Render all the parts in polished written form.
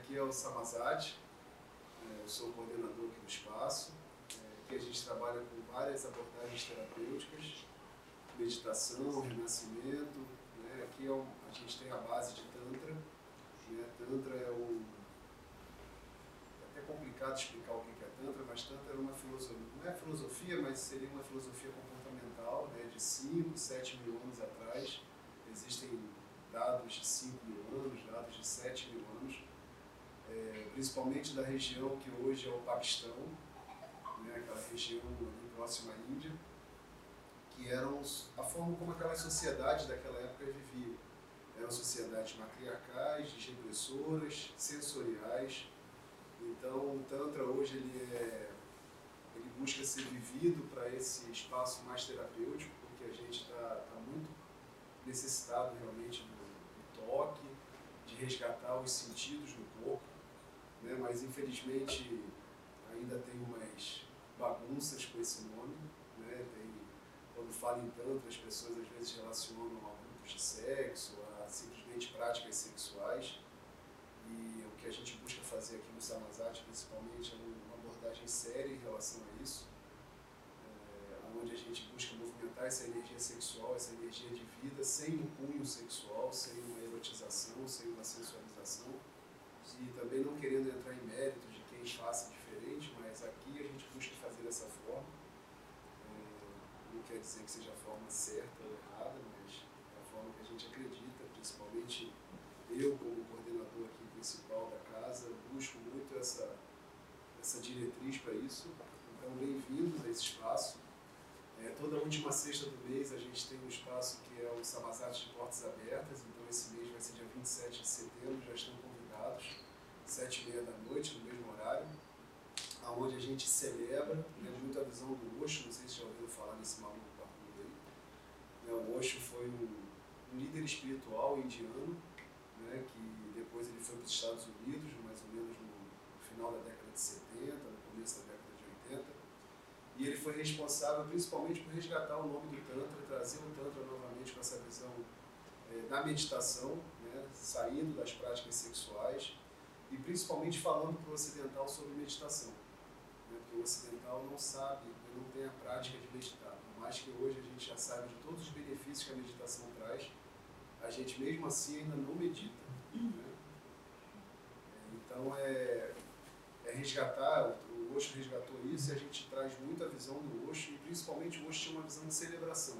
aqui é o Samazade, eu sou o coordenador aqui do espaço. Aqui a gente trabalha com várias abordagens terapêuticas, meditação, renascimento. Aqui a gente tem a base de Tantra. Tantra é até complicado explicar o que é Tantra, mas Tantra é uma filosofia, não é filosofia, mas seria uma filosofia comportamental, de 5, 7 mil anos atrás. Existem dados de 5 mil anos, dados de 7 mil anos, principalmente da região que hoje é o Paquistão, aquela região ali próxima à Índia, que eram a forma como aquelas sociedades daquela época viviam. Eram sociedades matriarcais, repressoras, sensoriais. Então o Tantra hoje ele busca ser vivido para esse espaço mais terapêutico, porque a gente está muito necessitado realmente do toque, de resgatar os sentidos do corpo, mas infelizmente ainda tem umas bagunças com esse nome. Quando fala em Tantra, as pessoas às vezes relacionam a grupos de sexo, a simplesmente práticas sexuais. E o que a gente busca fazer aqui no Samazade, principalmente, é uma abordagem séria em relação a isso, onde a gente busca movimentar essa energia sexual, essa energia de vida, sem um cunho sexual, sem uma erotização, sem uma sensualização, e também não querendo entrar em méritos de quem faça diferente, mas aqui a gente busca fazer dessa forma. Não quer dizer que seja a forma certa ou errada, mas é a forma que a gente acredita, principalmente eu como coordenador aqui principal da casa, busco muito essa diretriz para isso. Então, bem-vindos a esse espaço. Toda última sexta do mês a gente tem um espaço que é o Samazade de Portas Abertas, então esse mês vai ser dia 27 de setembro, já estão convidados, 7h30 da noite, no mesmo horário, onde a gente celebra, muito a visão do Osho. Não sei se já ouviram falar nesse maluco barbudo aí. O Osho foi um líder espiritual indiano, que depois ele foi para os Estados Unidos, mais ou menos no final da década de 70, no começo da década de 80, e ele foi responsável principalmente por resgatar o nome do Tantra, trazer o Tantra novamente com essa visão da meditação, saindo das práticas sexuais e principalmente falando para o ocidental sobre meditação. Porque o ocidental não sabe, não tem a prática de meditar. Por mais que hoje a gente já saiba de todos os benefícios que a meditação traz, a gente mesmo assim ainda não medita. Então é resgatar, o Osho resgatou isso, e a gente traz muito a visão do Osho, e principalmente o Osho tinha uma visão de celebração,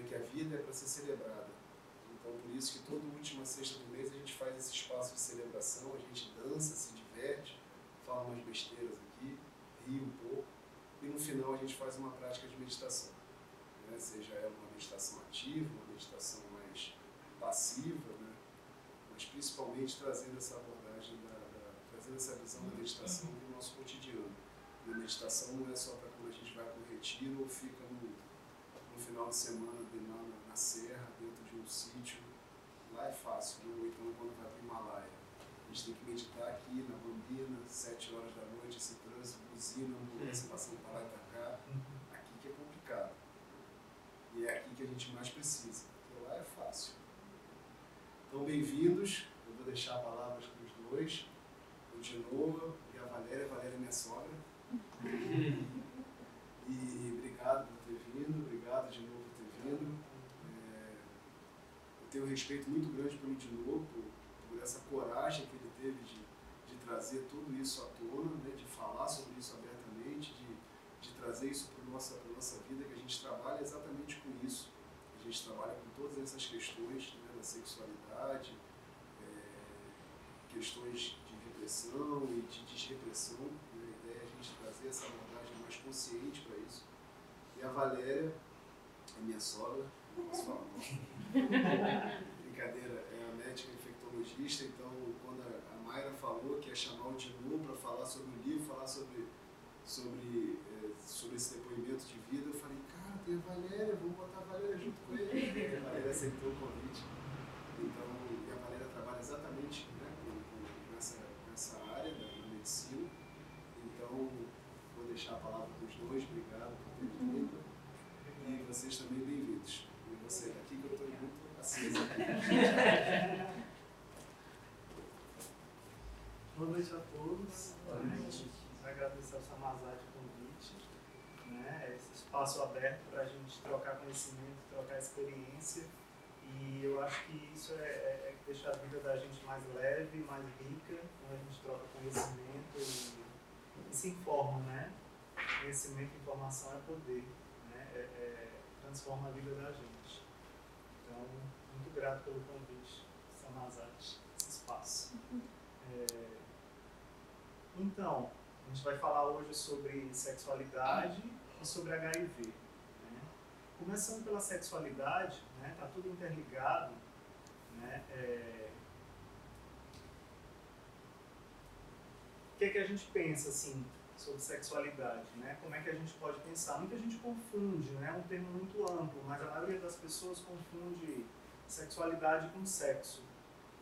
que a vida é para ser celebrada. Então por isso que toda última sexta do mês a gente faz esse espaço de celebração, a gente dança, se diverte, fala umas besteiras aqui, ri um pouco, e no final a gente faz uma prática de meditação, seja ela uma meditação ativa, uma meditação mais passiva, mas principalmente trazendo essa abordagem, trazendo essa visão da meditação para o nosso cotidiano. E a meditação não é só para quando a gente vai para o retiro ou fica no final de semana na serra, dentro de um sítio. Lá é fácil, ou então quando vai para o Himalaia. A gente tem que meditar aqui na Bambina, 7 horas da noite, esse trânsito, buzina, ambulância passando para lá e para cá. Aqui que é complicado. E é aqui que a gente mais precisa, porque lá é fácil. Então, bem-vindos. Eu vou deixar a palavra para os dois, o Dinoa e a Valéria. A Valéria é minha sogra. E obrigado por ter vindo, obrigado de novo por ter vindo. Eu tenho um respeito muito grande pelo Dinoa, por essa coragem que ele teve de trazer tudo isso à tona, de falar sobre isso abertamente, de trazer isso para a nossa vida, que a gente trabalha exatamente com isso. A gente trabalha com todas essas questões da sexualidade, questões de repressão e de desrepressão. A ideia é a gente trazer essa abordagem mais consciente para isso. E a Valéria é minha sogra, não posso falar não. Brincadeira, é a médica infectologista, então quando a Mayra falou que ia chamar o Dinu para falar sobre o livro, falar sobre esse depoimento de vida, eu falei, cara, tem a Valéria, vamos botar a Valéria junto com ele. E a Valéria aceitou o convite. Então, e a Valéria trabalha exatamente com essa área da medicina. Então, vou deixar a palavra para os dois, obrigado por terem vindo. E vocês também bem-vindos. E você, aqui que eu estou muito acesa. Boa noite a todos. Boa noite. Agradecer ao Samazade o convite, né? Esse espaço aberto para a gente trocar conhecimento, trocar experiência. E eu acho que isso que deixa a vida da gente mais leve, mais rica, quando a gente troca conhecimento e se informa, né? Conhecimento e informação é poder, né? Transforma a vida da gente. Então, muito grato pelo convite, Samazade, esse espaço. Então, a gente vai falar hoje sobre sexualidade e sobre HIV. Né? Começando pela sexualidade, né? Tá tudo interligado. Né? O que é que a gente pensa assim, sobre sexualidade? Né? Como é que a gente pode pensar? Muita gente confunde, né? É um termo muito amplo, mas a maioria das pessoas confunde sexualidade com sexo.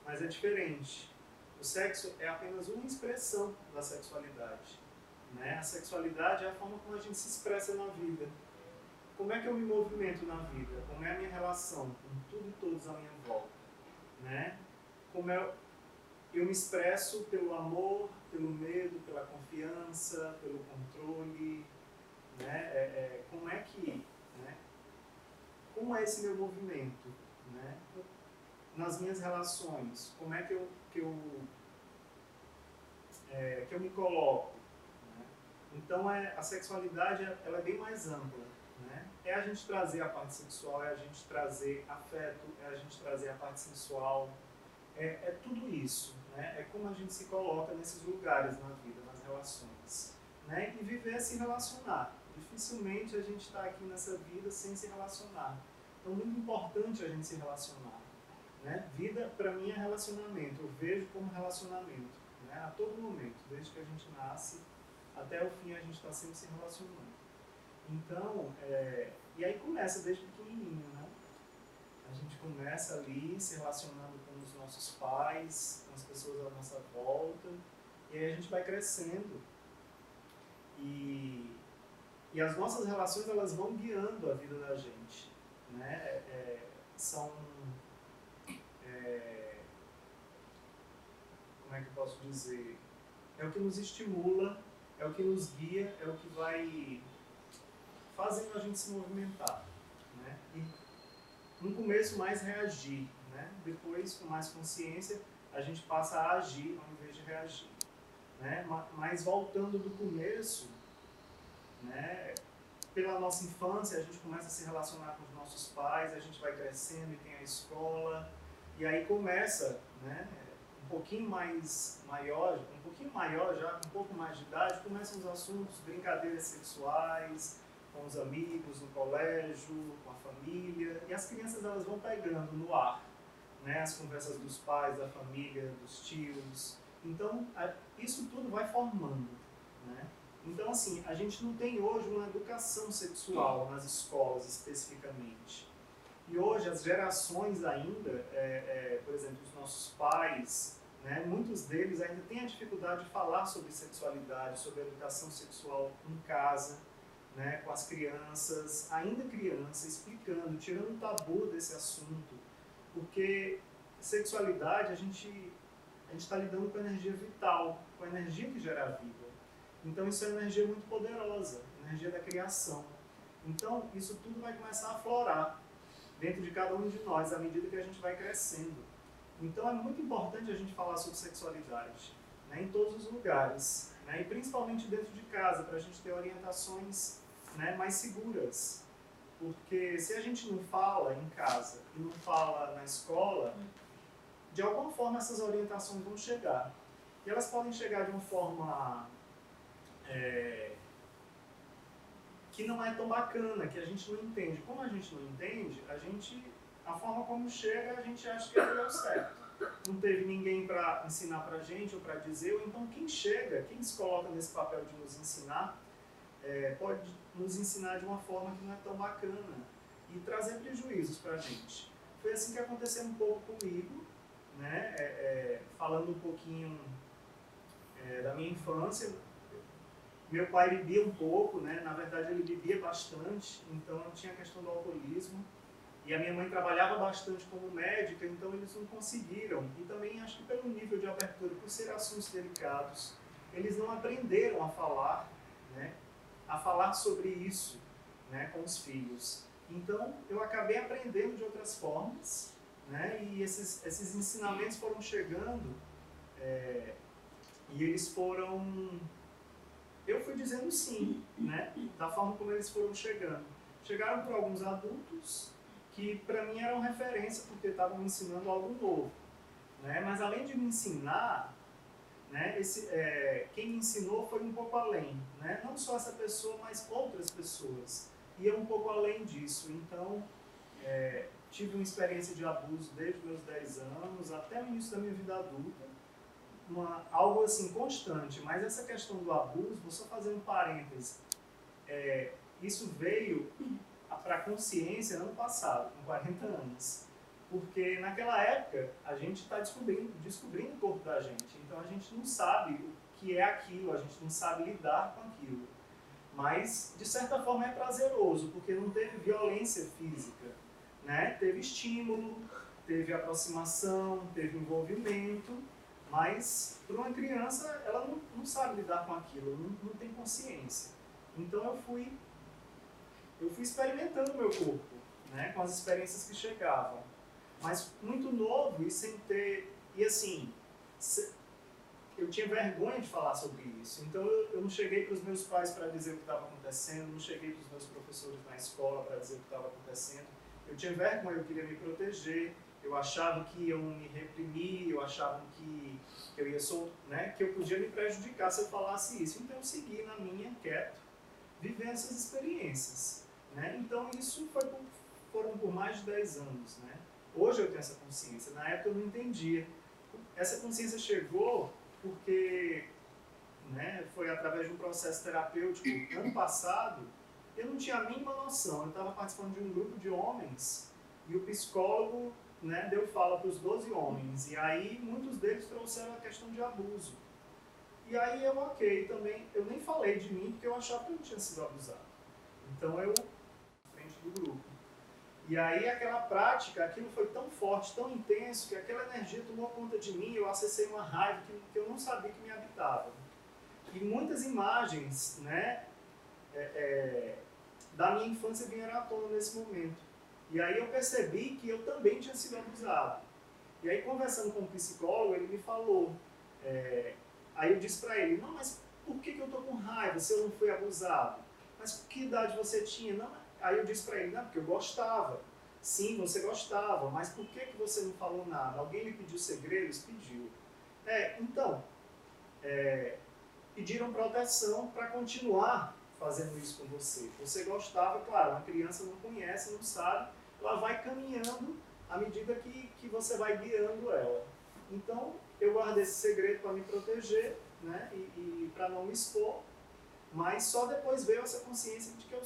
Mas é diferente. O sexo é apenas uma expressão da sexualidade. Né? A sexualidade é a forma como a gente se expressa na vida. Como é que eu me movimento na vida? Como é a minha relação com tudo e todos à minha volta? Né? Como eu me expresso pelo amor, pelo medo, pela confiança, pelo controle? Né? Como é que... Né? Como é esse meu movimento? Né? Nas minhas relações, como é que eu me coloco? Né? Então, a sexualidade ela é bem mais ampla. Né? É a gente trazer a parte sexual, é a gente trazer afeto, é a gente trazer a parte sensual, é tudo isso. Né? É como a gente se coloca nesses lugares na vida, nas relações. Né? E viver é se relacionar. Dificilmente a gente está aqui nessa vida sem se relacionar. Então, muito importante a gente se relacionar. Né? Vida, para mim, é relacionamento. Eu vejo como relacionamento. Né? A todo momento, desde que a gente nasce até o fim, a gente está sempre se relacionando. Então, e aí começa desde pequenininho, né? A gente começa ali se relacionando com os nossos pais, com as pessoas à nossa volta, e aí a gente vai crescendo. E as nossas relações, elas vão guiando a vida da gente. Né? São... como é que eu posso dizer? É o que nos estimula, é o que nos guia, é o que vai fazendo a gente se movimentar. Né? E no começo mais reagir, né? Depois com mais consciência a gente passa a agir ao invés de reagir. Né? Mas voltando do começo, né? Pela nossa infância a gente começa a se relacionar com os nossos pais, a gente vai crescendo e tem a escola, e aí começa, né? Um pouquinho maior já, com um pouco mais de idade, começam os assuntos, brincadeiras sexuais, com os amigos, no colégio, com a família, e as crianças elas vão pegando no ar, né? As conversas dos pais, da família, dos tios. Então, isso tudo vai formando. Né? Então, assim, a gente não tem hoje uma educação sexual nas escolas especificamente. E hoje as gerações ainda, por exemplo, os nossos pais, né, muitos deles ainda têm a dificuldade de falar sobre sexualidade, sobre educação sexual em casa, né, com as crianças, ainda criança, explicando, tirando o tabu desse assunto. Porque sexualidade, a gente está lidando com a energia vital, com a energia que gera a vida. Então isso é uma energia muito poderosa, energia da criação. Então isso tudo vai começar a aflorar dentro de cada um de nós, à medida que a gente vai crescendo. Então é muito importante a gente falar sobre sexualidade, né, em todos os lugares, né, e principalmente dentro de casa, para a gente ter orientações, né, mais seguras. Porque se a gente não fala em casa e não fala na escola, de alguma forma essas orientações vão chegar. E elas podem chegar de uma forma que não é tão bacana, que a gente não entende. Como a gente não entende, a forma como chega, a gente acha que é o certo. Não teve ninguém para ensinar para a gente ou para dizer, ou então quem chega, quem se coloca nesse papel de nos ensinar, pode nos ensinar de uma forma que não é tão bacana e trazer prejuízos para a gente. Foi assim que aconteceu um pouco comigo, né? Falando um pouquinho da minha infância. Meu pai bebia um pouco, né? Na verdade ele bebia bastante, então tinha a questão do alcoolismo. E a minha mãe trabalhava bastante como médica, então eles não conseguiram. E também acho que pelo nível de abertura, por ser assuntos delicados, eles não aprenderam a falar, né, a falar sobre isso, né, com os filhos. Então eu acabei aprendendo de outras formas, né, e esses ensinamentos foram chegando e eles foram... Eu fui dizendo sim, né, da forma como eles foram chegando. Chegaram por alguns adultos que para mim eram referência porque estavam me ensinando algo novo, né? Mas além de me ensinar, né, quem me ensinou foi um pouco além, né? Não só essa pessoa, mas outras pessoas. E um pouco além disso. Então, tive uma experiência de abuso desde os meus 10 anos até o início da minha vida adulta. Algo assim constante, mas essa questão do abuso, vou só fazer um parêntese, isso veio para a consciência ano passado, com 40 anos. Porque naquela época a gente está descobrindo o corpo da gente, então a gente não sabe o que é aquilo, a gente não sabe lidar com aquilo. Mas de certa forma é prazeroso, porque não teve violência física, né? Teve estímulo, teve aproximação, teve envolvimento, mas para uma criança ela não sabe lidar com aquilo, não tem consciência. Então eu fui experimentando o meu corpo, né, com as experiências que chegavam. Mas muito novo e sem ter... E assim, eu tinha vergonha de falar sobre isso. Então eu não cheguei para os meus pais para dizer o que estava acontecendo, não cheguei para os meus professores na escola para dizer o que estava acontecendo. Eu tinha vergonha, eu queria me proteger, eu achava que iam me reprimir, eu achava que eu ia né, que eu podia me prejudicar se eu falasse isso. Então eu segui na minha, quieto, vivendo essas experiências. Né? Então isso foram por mais de 10 anos. Né? Hoje eu tenho essa consciência, na época eu não entendia. Essa consciência chegou porque, né, foi através de um processo terapêutico. Ano passado eu não tinha a mínima noção, eu estava participando de um grupo de homens e o psicólogo, né, deu fala para os 12 homens, e aí muitos deles trouxeram a questão de abuso. E aí eu, ok, também, eu nem falei de mim porque eu achava que eu não tinha sido abusado. Então eu, na frente do grupo. E aí aquela prática, aquilo foi tão forte, tão intenso, que aquela energia tomou conta de mim, eu acessei uma raiva que eu não sabia que me habitava. E muitas imagens, né, da minha infância vieram à tona nesse momento. E aí eu percebi que eu também tinha sido abusado. E aí conversando com o psicólogo, ele me falou, aí eu disse para ele, não, mas por que eu estou com raiva se eu não fui abusado? Mas que idade você tinha? Não, aí eu disse para ele, não, porque eu gostava. Sim, você gostava, mas por que você não falou nada? Alguém lhe pediu segredos? Pediu. Então, pediram proteção para continuar fazendo isso com você. Você gostava, claro, uma criança não conhece, não sabe, ela vai caminhando à medida que você vai guiando ela. Então, eu guardei esse segredo para me proteger, né, e para não me expor, mas só depois veio essa consciência de que eu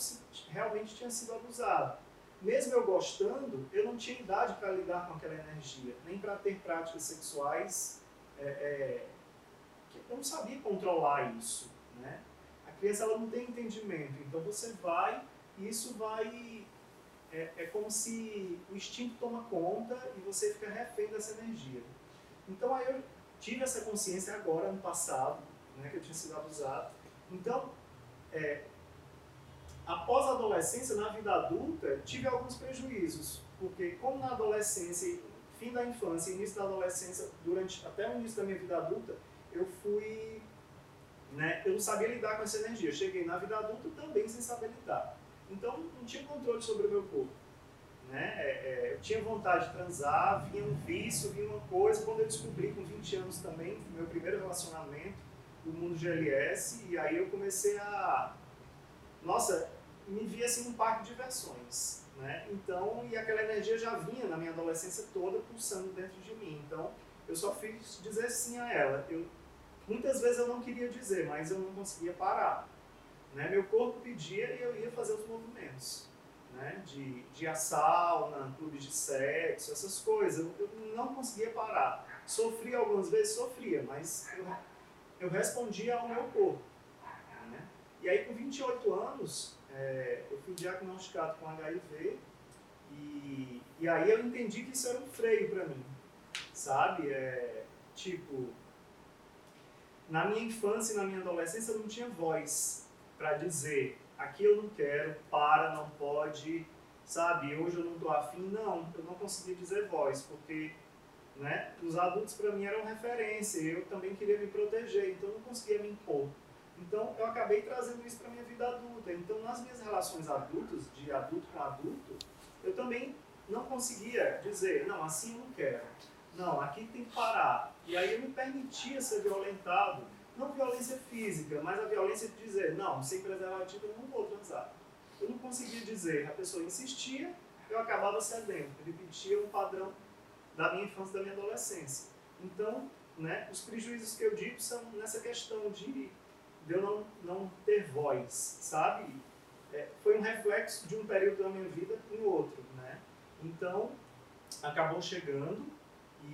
realmente tinha sido abusado. Mesmo eu gostando, eu não tinha idade para lidar com aquela energia, nem para ter práticas sexuais, que eu não sabia controlar isso, né? A criança ela não tem entendimento, então você vai, e isso vai, é como se o instinto toma conta e você fica refém dessa energia. Então aí eu tive essa consciência agora, ano passado, né, que eu tinha sido abusado. Então, após a adolescência, na vida adulta, tive alguns prejuízos, porque como na adolescência, fim da infância e início da adolescência, até o início da minha vida adulta, eu fui, né, eu não sabia lidar com essa energia. Eu cheguei na vida adulta também sem saber lidar. Então, não tinha controle sobre o meu corpo. Né? Eu tinha vontade de transar, vinha um vício, vinha uma coisa. Quando eu descobri com 20 anos também, meu primeiro relacionamento, o mundo GLS, e aí eu comecei a... Nossa, me via assim num parque de diversões. Né? Então, e aquela energia já vinha na minha adolescência toda pulsando dentro de mim. Então, eu só fiz dizer sim a ela. Muitas vezes eu não queria dizer, mas eu não conseguia parar. Né? Meu corpo pedia e eu ia fazer os movimentos. Né? De ir à sauna, clubes de sexo, essas coisas. Eu não conseguia parar. Sofria algumas vezes, sofria, mas eu respondia ao meu corpo. Né? E aí, com 28 anos, eu fui diagnosticado com HIV E aí eu entendi que isso era um freio para mim, sabe? Tipo, na minha infância e na minha adolescência eu não tinha voz para dizer aqui eu não quero, para, não pode, sabe? Hoje eu não estou afim. Não, eu não conseguia dizer voz, porque, né, os adultos para mim eram referência, eu também queria me proteger, então eu não conseguia me impor. Então eu acabei trazendo isso para a minha vida adulta. Então nas minhas relações adultas, de adulto com adulto, eu também não conseguia dizer, não, assim eu não quero. Não, aqui tem que parar. E aí eu me permitia ser violentado. Não violência física, mas a violência de dizer, não, sem preservativo eu não vou transar. Eu não conseguia dizer, a pessoa insistia, eu acabava cedendo. Eu repetia um padrão da minha infância e da minha adolescência. Então, né, os prejuízos que eu digo são nessa questão de eu não ter voz, sabe? Foi um reflexo de um período da minha vida em outro, né? Então, acabou chegando,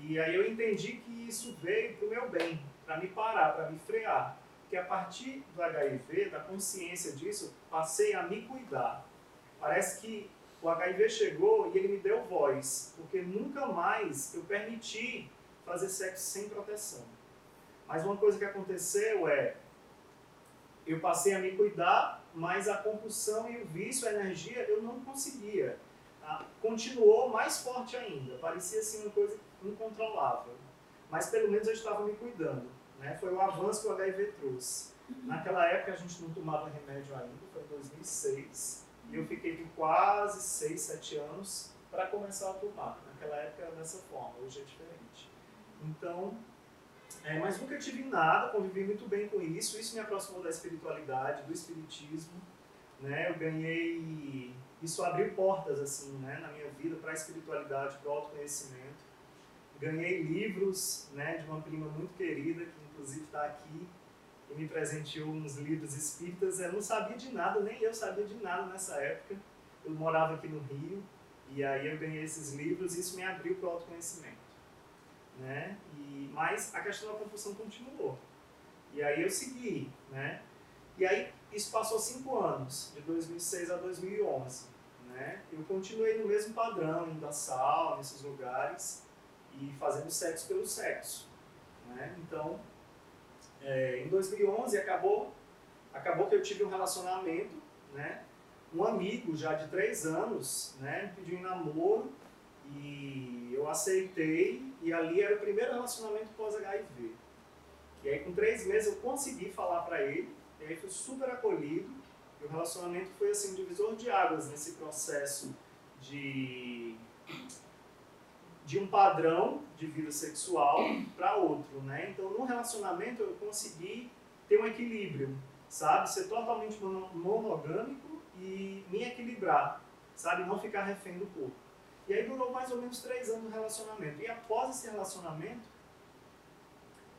e aí eu entendi que isso veio para o meu bem, para me parar, para me frear. Porque a partir do HIV, da consciência disso, passei a me cuidar. Parece que o HIV chegou e ele me deu voz, porque nunca mais eu permiti fazer sexo sem proteção. Mas uma coisa que aconteceu eu passei a me cuidar, mas a compulsão e o vício, a energia, eu não conseguia. Continuou mais forte ainda, parecia assim uma coisa incontrolável. Mas pelo menos eu estava me cuidando, né? Foi o avanço que o HIV trouxe. Naquela época a gente não tomava remédio ainda, foi em 2006, e eu fiquei por quase 6, 7 anos para começar a tomar. Naquela época era dessa forma, hoje é diferente. Então, mas nunca tive nada, convivi muito bem com isso. Isso me aproximou da espiritualidade, do espiritismo, né? Eu ganhei, isso abriu portas assim, né, na minha vida para a espiritualidade, para o autoconhecimento. Ganhei livros, né, de uma prima muito querida que inclusive está aqui e me presenteou uns livros espíritas. Eu não sabia de nada, nem eu sabia de nada nessa época. Eu morava aqui no Rio e aí eu ganhei esses livros e isso me abriu para o autoconhecimento. Né? Mas a questão da compulsão continuou. E aí eu segui, né? E aí isso passou 5 anos, de 2006 a 2011. Né? Eu continuei no mesmo padrão, indo à sauna, nesses lugares, e fazendo sexo pelo sexo. Né? Então, em 2011 acabou que eu tive um relacionamento, né? Um amigo já de 3 anos, né, me pediu em namoro, e eu aceitei, e ali era o primeiro relacionamento pós-HIV. E aí com 3 meses eu consegui falar para ele, e aí fui super acolhido, e o relacionamento foi assim, um divisor de águas nesse processo de um padrão de vida sexual para outro, né? Então no relacionamento eu consegui ter um equilíbrio, sabe? Ser totalmente monogâmico e me equilibrar, sabe? Não ficar refém do corpo. E aí durou mais ou menos 3 anos o relacionamento. E após esse relacionamento,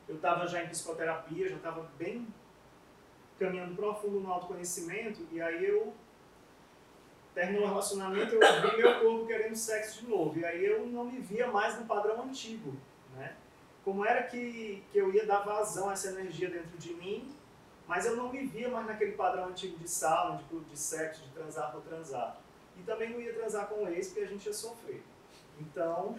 eu estava já em psicoterapia, já estava bem caminhando profundo no autoconhecimento, e aí eu terminou o relacionamento, eu vi meu corpo querendo sexo de novo. E aí eu não me via mais no padrão antigo, né? Como era que eu ia dar vazão a essa energia dentro de mim, mas eu não me via mais naquele padrão antigo de sauna, de sexo, de transar por transar. E também não ia transar com o ex, porque a gente ia sofrer. Então,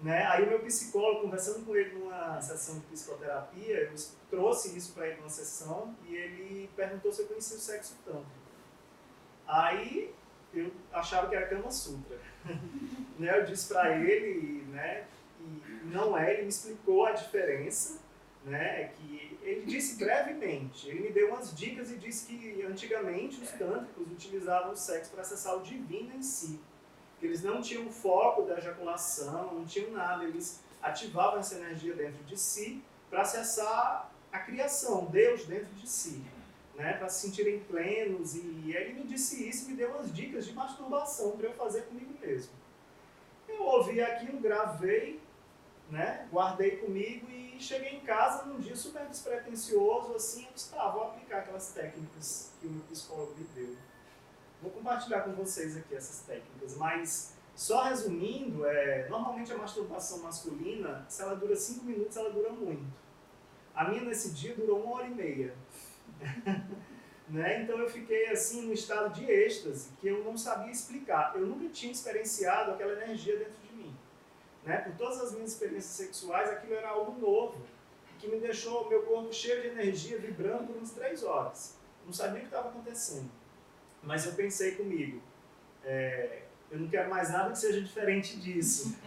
né, aí o meu psicólogo, conversando com ele numa sessão de psicoterapia, eu trouxe isso para ele numa sessão, e ele perguntou se eu conhecia o sexo tântrico. Aí eu achava que era Kama Sutra. Né, eu disse para ele, né, e não é, ele me explicou a diferença, né, que ele disse brevemente, ele me deu umas dicas e disse que antigamente os tântricos utilizavam o sexo para acessar o divino em si. Eles não tinham o foco da ejaculação, não tinham nada, eles ativavam essa energia dentro de si para acessar a criação, Deus dentro de si, né, para se sentirem plenos. E ele me disse isso e me deu umas dicas de masturbação para eu fazer comigo mesmo. Eu ouvi aquilo, gravei, né, guardei comigo e cheguei em casa num dia super despretensioso, assim, eu disse, vou aplicar aquelas técnicas que o meu psicólogo me deu. Vou compartilhar com vocês aqui essas técnicas, mas só resumindo, normalmente a masturbação masculina, se ela dura 5 minutos, ela dura muito. A minha nesse dia durou 1h30. né? Então eu fiquei assim num estado de êxtase que eu não sabia explicar. Eu nunca tinha experienciado aquela energia dentro de mim, né? Por todas as minhas experiências sexuais, aquilo era algo novo, que me deixou meu corpo cheio de energia, vibrando por umas 3 horas. Não sabia o que estava acontecendo, mas eu pensei comigo, eu não quero mais nada que seja diferente disso,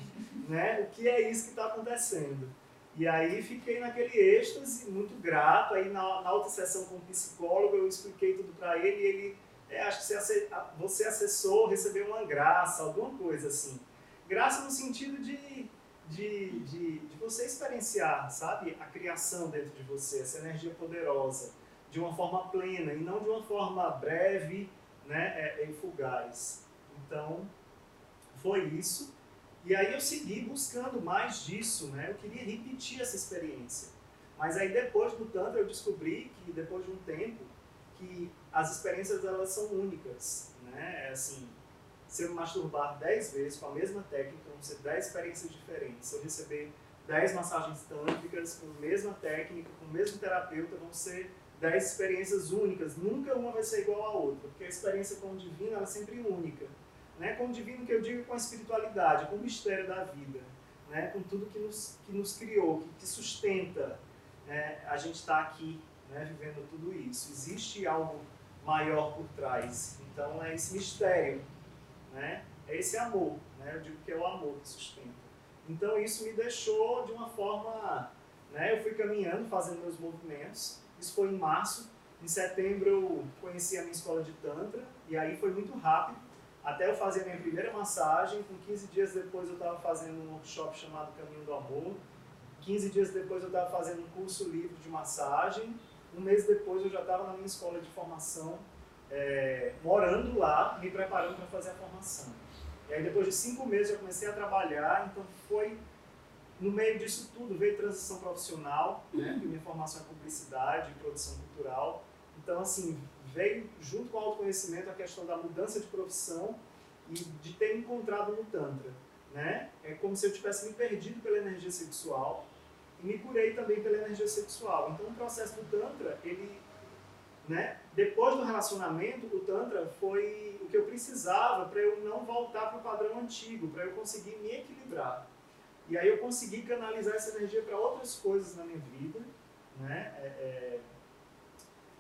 né? O que é isso que está acontecendo? E aí fiquei naquele êxtase, muito grato. Aí na outra sessão com o psicólogo eu expliquei tudo para ele e ele, acho que você acessou, recebeu uma graça, alguma coisa assim. Graça no sentido de você experienciar, sabe, a criação dentro de você, essa energia poderosa, de uma forma plena e não de uma forma breve, né, e fugaz. Então, foi isso. E aí eu segui buscando mais disso, né? Eu queria repetir essa experiência. Mas aí depois do Tantra eu descobri que depois de um tempo que as experiências elas são únicas, né? Assim, se eu me masturbar 10 vezes com a mesma técnica, vão ser 10 experiências diferentes. Se eu receber 10 massagens tântricas com a mesma técnica, com o mesmo terapeuta, vão ser 10 experiências únicas. Nunca uma vai ser igual à outra, porque a experiência com o divino ela é sempre única. Né, com o divino que eu digo, com a espiritualidade, com o mistério da vida, né, com tudo que nos criou, que sustenta, né, a gente estar aqui, né, vivendo tudo isso. Existe algo maior por trás. Então é esse mistério, né, é esse amor, né, eu digo que é o amor que sustenta. Então isso me deixou de uma forma, né, eu fui caminhando, fazendo meus movimentos. Isso foi em março. Em setembro eu conheci a minha escola de Tantra e aí foi muito rápido. Até eu fazer a minha primeira massagem, com 15 dias depois eu estava fazendo um workshop chamado Caminho do Amor. 15 dias depois eu estava fazendo um curso livre de massagem. Um mês depois eu já estava na minha escola de formação, morando lá, me preparando para fazer a formação. E aí depois de 5 meses eu comecei a trabalhar, então foi, no meio disso tudo, veio transição profissional, né? Minha formação é publicidade e produção cultural. Então, assim, veio junto com o autoconhecimento a questão da mudança de profissão e de ter me encontrado no Tantra, né? É como se eu tivesse me perdido pela energia sexual e me curei também pela energia sexual. Então, o processo do Tantra, ele, né? Depois do relacionamento, o Tantra foi o que eu precisava para eu não voltar para o padrão antigo, para eu conseguir me equilibrar. E aí eu consegui canalizar essa energia para outras coisas na minha vida, né?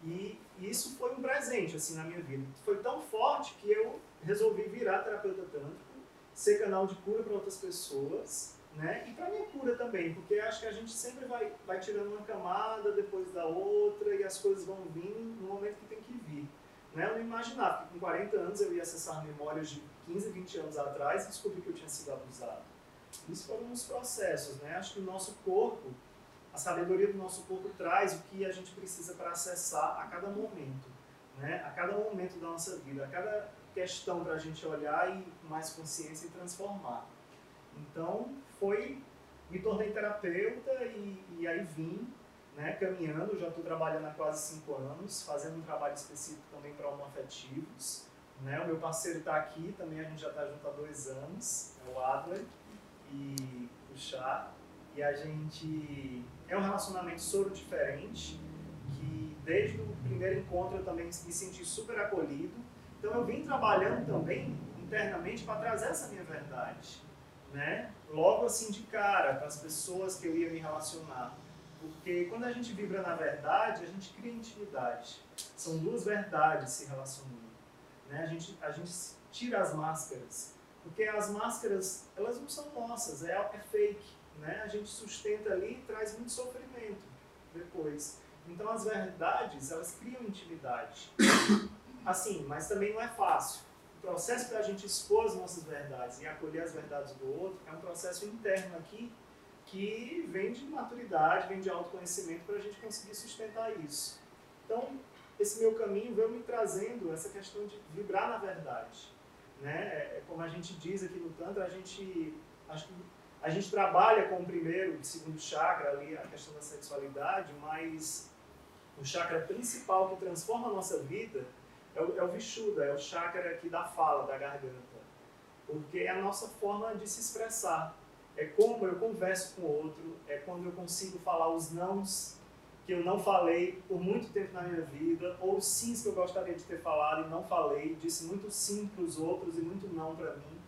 E isso foi um presente assim, na minha vida. Foi tão forte que eu resolvi virar terapeuta tântrico, ser canal de cura para outras pessoas, né? E para minha cura também, porque acho que a gente sempre vai tirando uma camada depois da outra e as coisas vão vindo no momento que tem que vir. Né? Eu não imaginava que com 40 anos eu ia acessar memórias de 15, 20 anos atrás e descobrir que eu tinha sido abusado. Isso foram uns processos, né? Acho que o nosso corpo, a sabedoria do nosso corpo traz o que a gente precisa para acessar a cada momento, né? A cada momento da nossa vida, a cada questão para a gente olhar e com mais consciência e transformar. Então, me tornei terapeuta e aí vim, né, caminhando, já estou trabalhando há quase 5 anos, fazendo um trabalho específico também para homoafetivos, né? O meu parceiro está aqui, também a gente já está junto há 2 anos, é o Adler e o Chá. E a gente é um relacionamento soro diferente, que desde o primeiro encontro eu também me senti super acolhido. Então eu vim trabalhando também internamente para trazer essa minha verdade, né? Logo assim de cara, para as pessoas que eu ia me relacionar. Porque quando a gente vibra na verdade, a gente cria intimidade. São 2 verdades se relacionando, né? A gente tira as máscaras, porque as máscaras, elas não são nossas, é fake. Né? A gente sustenta ali e traz muito sofrimento depois. Então as verdades, elas criam intimidade. Assim, mas também não é fácil. O processo para a gente expor as nossas verdades e acolher as verdades do outro é um processo interno aqui que vem de maturidade, vem de autoconhecimento para a gente conseguir sustentar isso. Então, esse meu caminho veio me trazendo essa questão de vibrar na verdade. Né? Como a gente diz aqui no Tantra, a gente trabalha com o primeiro e segundo chakra, ali, a questão da sexualidade, mas o chakra principal que transforma a nossa vida é o Vishuddha, é o chakra aqui da fala, da garganta. Porque é a nossa forma de se expressar. É como eu converso com o outro, é quando eu consigo falar os nãos, que eu não falei por muito tempo na minha vida, ou sims que eu gostaria de ter falado e não falei, disse muito sim para os outros e muito não para mim.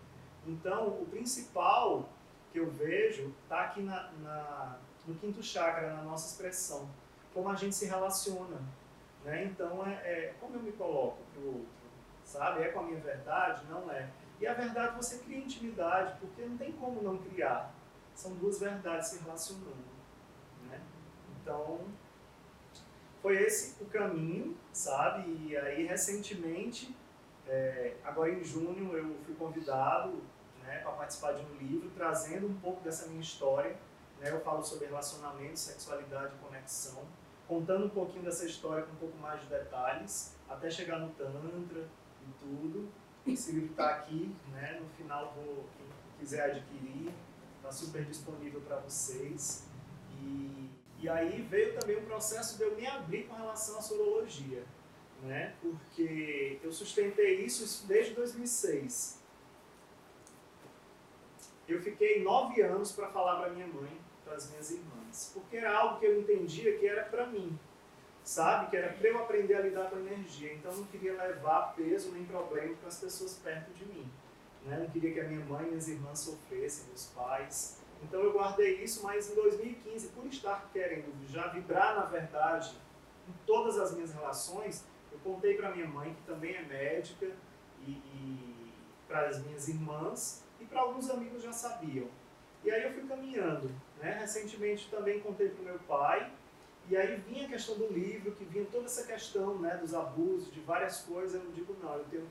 Então, o principal que eu vejo está aqui no quinto chakra, na nossa expressão, como a gente se relaciona, né? Então, como eu me coloco para o outro, sabe? É com a minha verdade? Não é. E a verdade você cria intimidade, porque não tem como não criar. São duas verdades se relacionando, né? Então, foi esse o caminho, sabe? E aí, recentemente, agora em junho, eu fui convidado, né, para participar de um livro, trazendo um pouco dessa minha história. Né? Eu falo sobre relacionamento, sexualidade e conexão, contando um pouquinho dessa história com um pouco mais de detalhes, até chegar no Tantra e tudo. Esse livro está aqui, né? No final, quem quiser adquirir, está super disponível para vocês. E aí veio também o processo de eu me abrir com relação à sorologia, né? Porque eu sustentei isso desde 2006. Eu fiquei 9 anos para falar para minha mãe, para as minhas irmãs, porque era algo que eu entendia que era para mim, sabe? Que era para eu aprender a lidar com a energia. Então eu não queria levar peso nem problema para as pessoas perto de mim, né? Não queria que a minha mãe e minhas irmãs sofressem, meus pais. Então eu guardei isso, mas em 2015, por estar querendo já vibrar na verdade em todas as minhas relações, eu contei para minha mãe, que também é médica, e para as minhas irmãs, e para alguns amigos já sabiam. E aí eu fui caminhando, né? Recentemente também contei para o meu pai, e aí vinha a questão do livro, que vinha toda essa questão, né, dos abusos, de várias coisas. Eu digo, não, eu tenho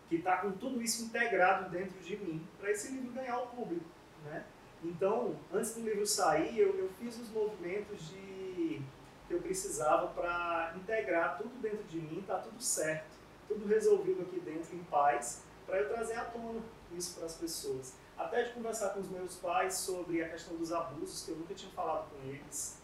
que estar com tudo isso integrado dentro de mim, para esse livro ganhar o público, né? Então, antes do livro sair, eu fiz os movimentos que eu precisava para integrar tudo dentro de mim, tá tudo certo, tudo resolvido aqui dentro em paz, para eu trazer à tona isso para as pessoas. Até de conversar com os meus pais sobre a questão dos abusos, que eu nunca tinha falado com eles,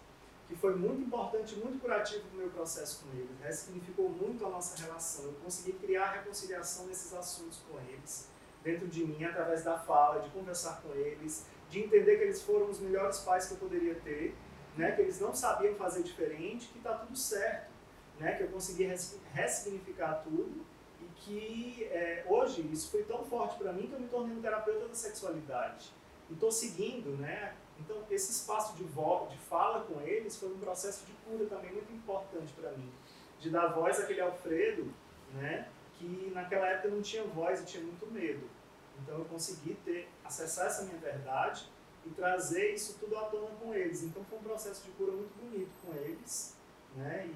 que foi muito importante, muito curativo no meu processo com eles, né? Significou muito a nossa relação. Eu consegui criar reconciliação nesses assuntos com eles, dentro de mim, através da fala, de conversar com eles, de entender que eles foram os melhores pais que eu poderia ter, né? Que eles não sabiam fazer diferente, que está tudo certo, né? Que eu consegui ressignificar tudo e que hoje isso foi tão forte para mim que eu me tornei um terapeuta da sexualidade. E estou seguindo, né? Então, esse espaço de fala com eles foi um processo de cura também muito importante para mim. De dar voz àquele Alfredo, né, que naquela época não tinha voz e tinha muito medo. Então, eu consegui acessar essa minha verdade e trazer isso tudo à tona com eles. Então, foi um processo de cura muito bonito com eles. Né,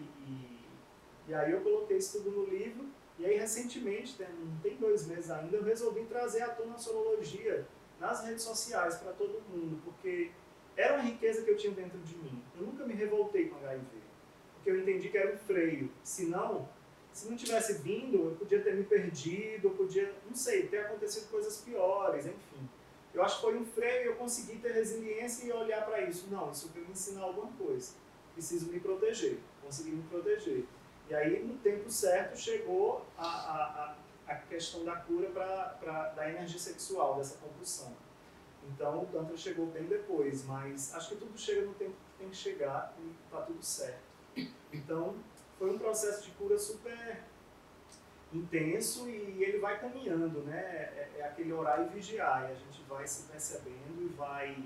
e aí eu coloquei isso tudo no livro. E aí, recentemente, não tem 2 meses ainda, eu resolvi trazer à tona a sorologia nas redes sociais para todo mundo, porque era uma riqueza que eu tinha dentro de mim. Eu nunca me revoltei com HIV, porque eu entendi que era um freio. Se não tivesse vindo, eu podia ter me perdido, eu podia, não sei, ter acontecido coisas piores, enfim. Eu acho que foi um freio e eu consegui ter resiliência e olhar para isso. Não, isso veio me ensinar alguma coisa. Preciso me proteger, consegui me proteger. E aí, no tempo certo, chegou a questão da cura da energia sexual, dessa compulsão. Então, o Tantra chegou bem depois, mas acho que tudo chega no tempo que tem que chegar e está tudo certo. Então, foi um processo de cura super intenso e ele vai caminhando, né? É aquele orar e vigiar, e a gente vai se percebendo e vai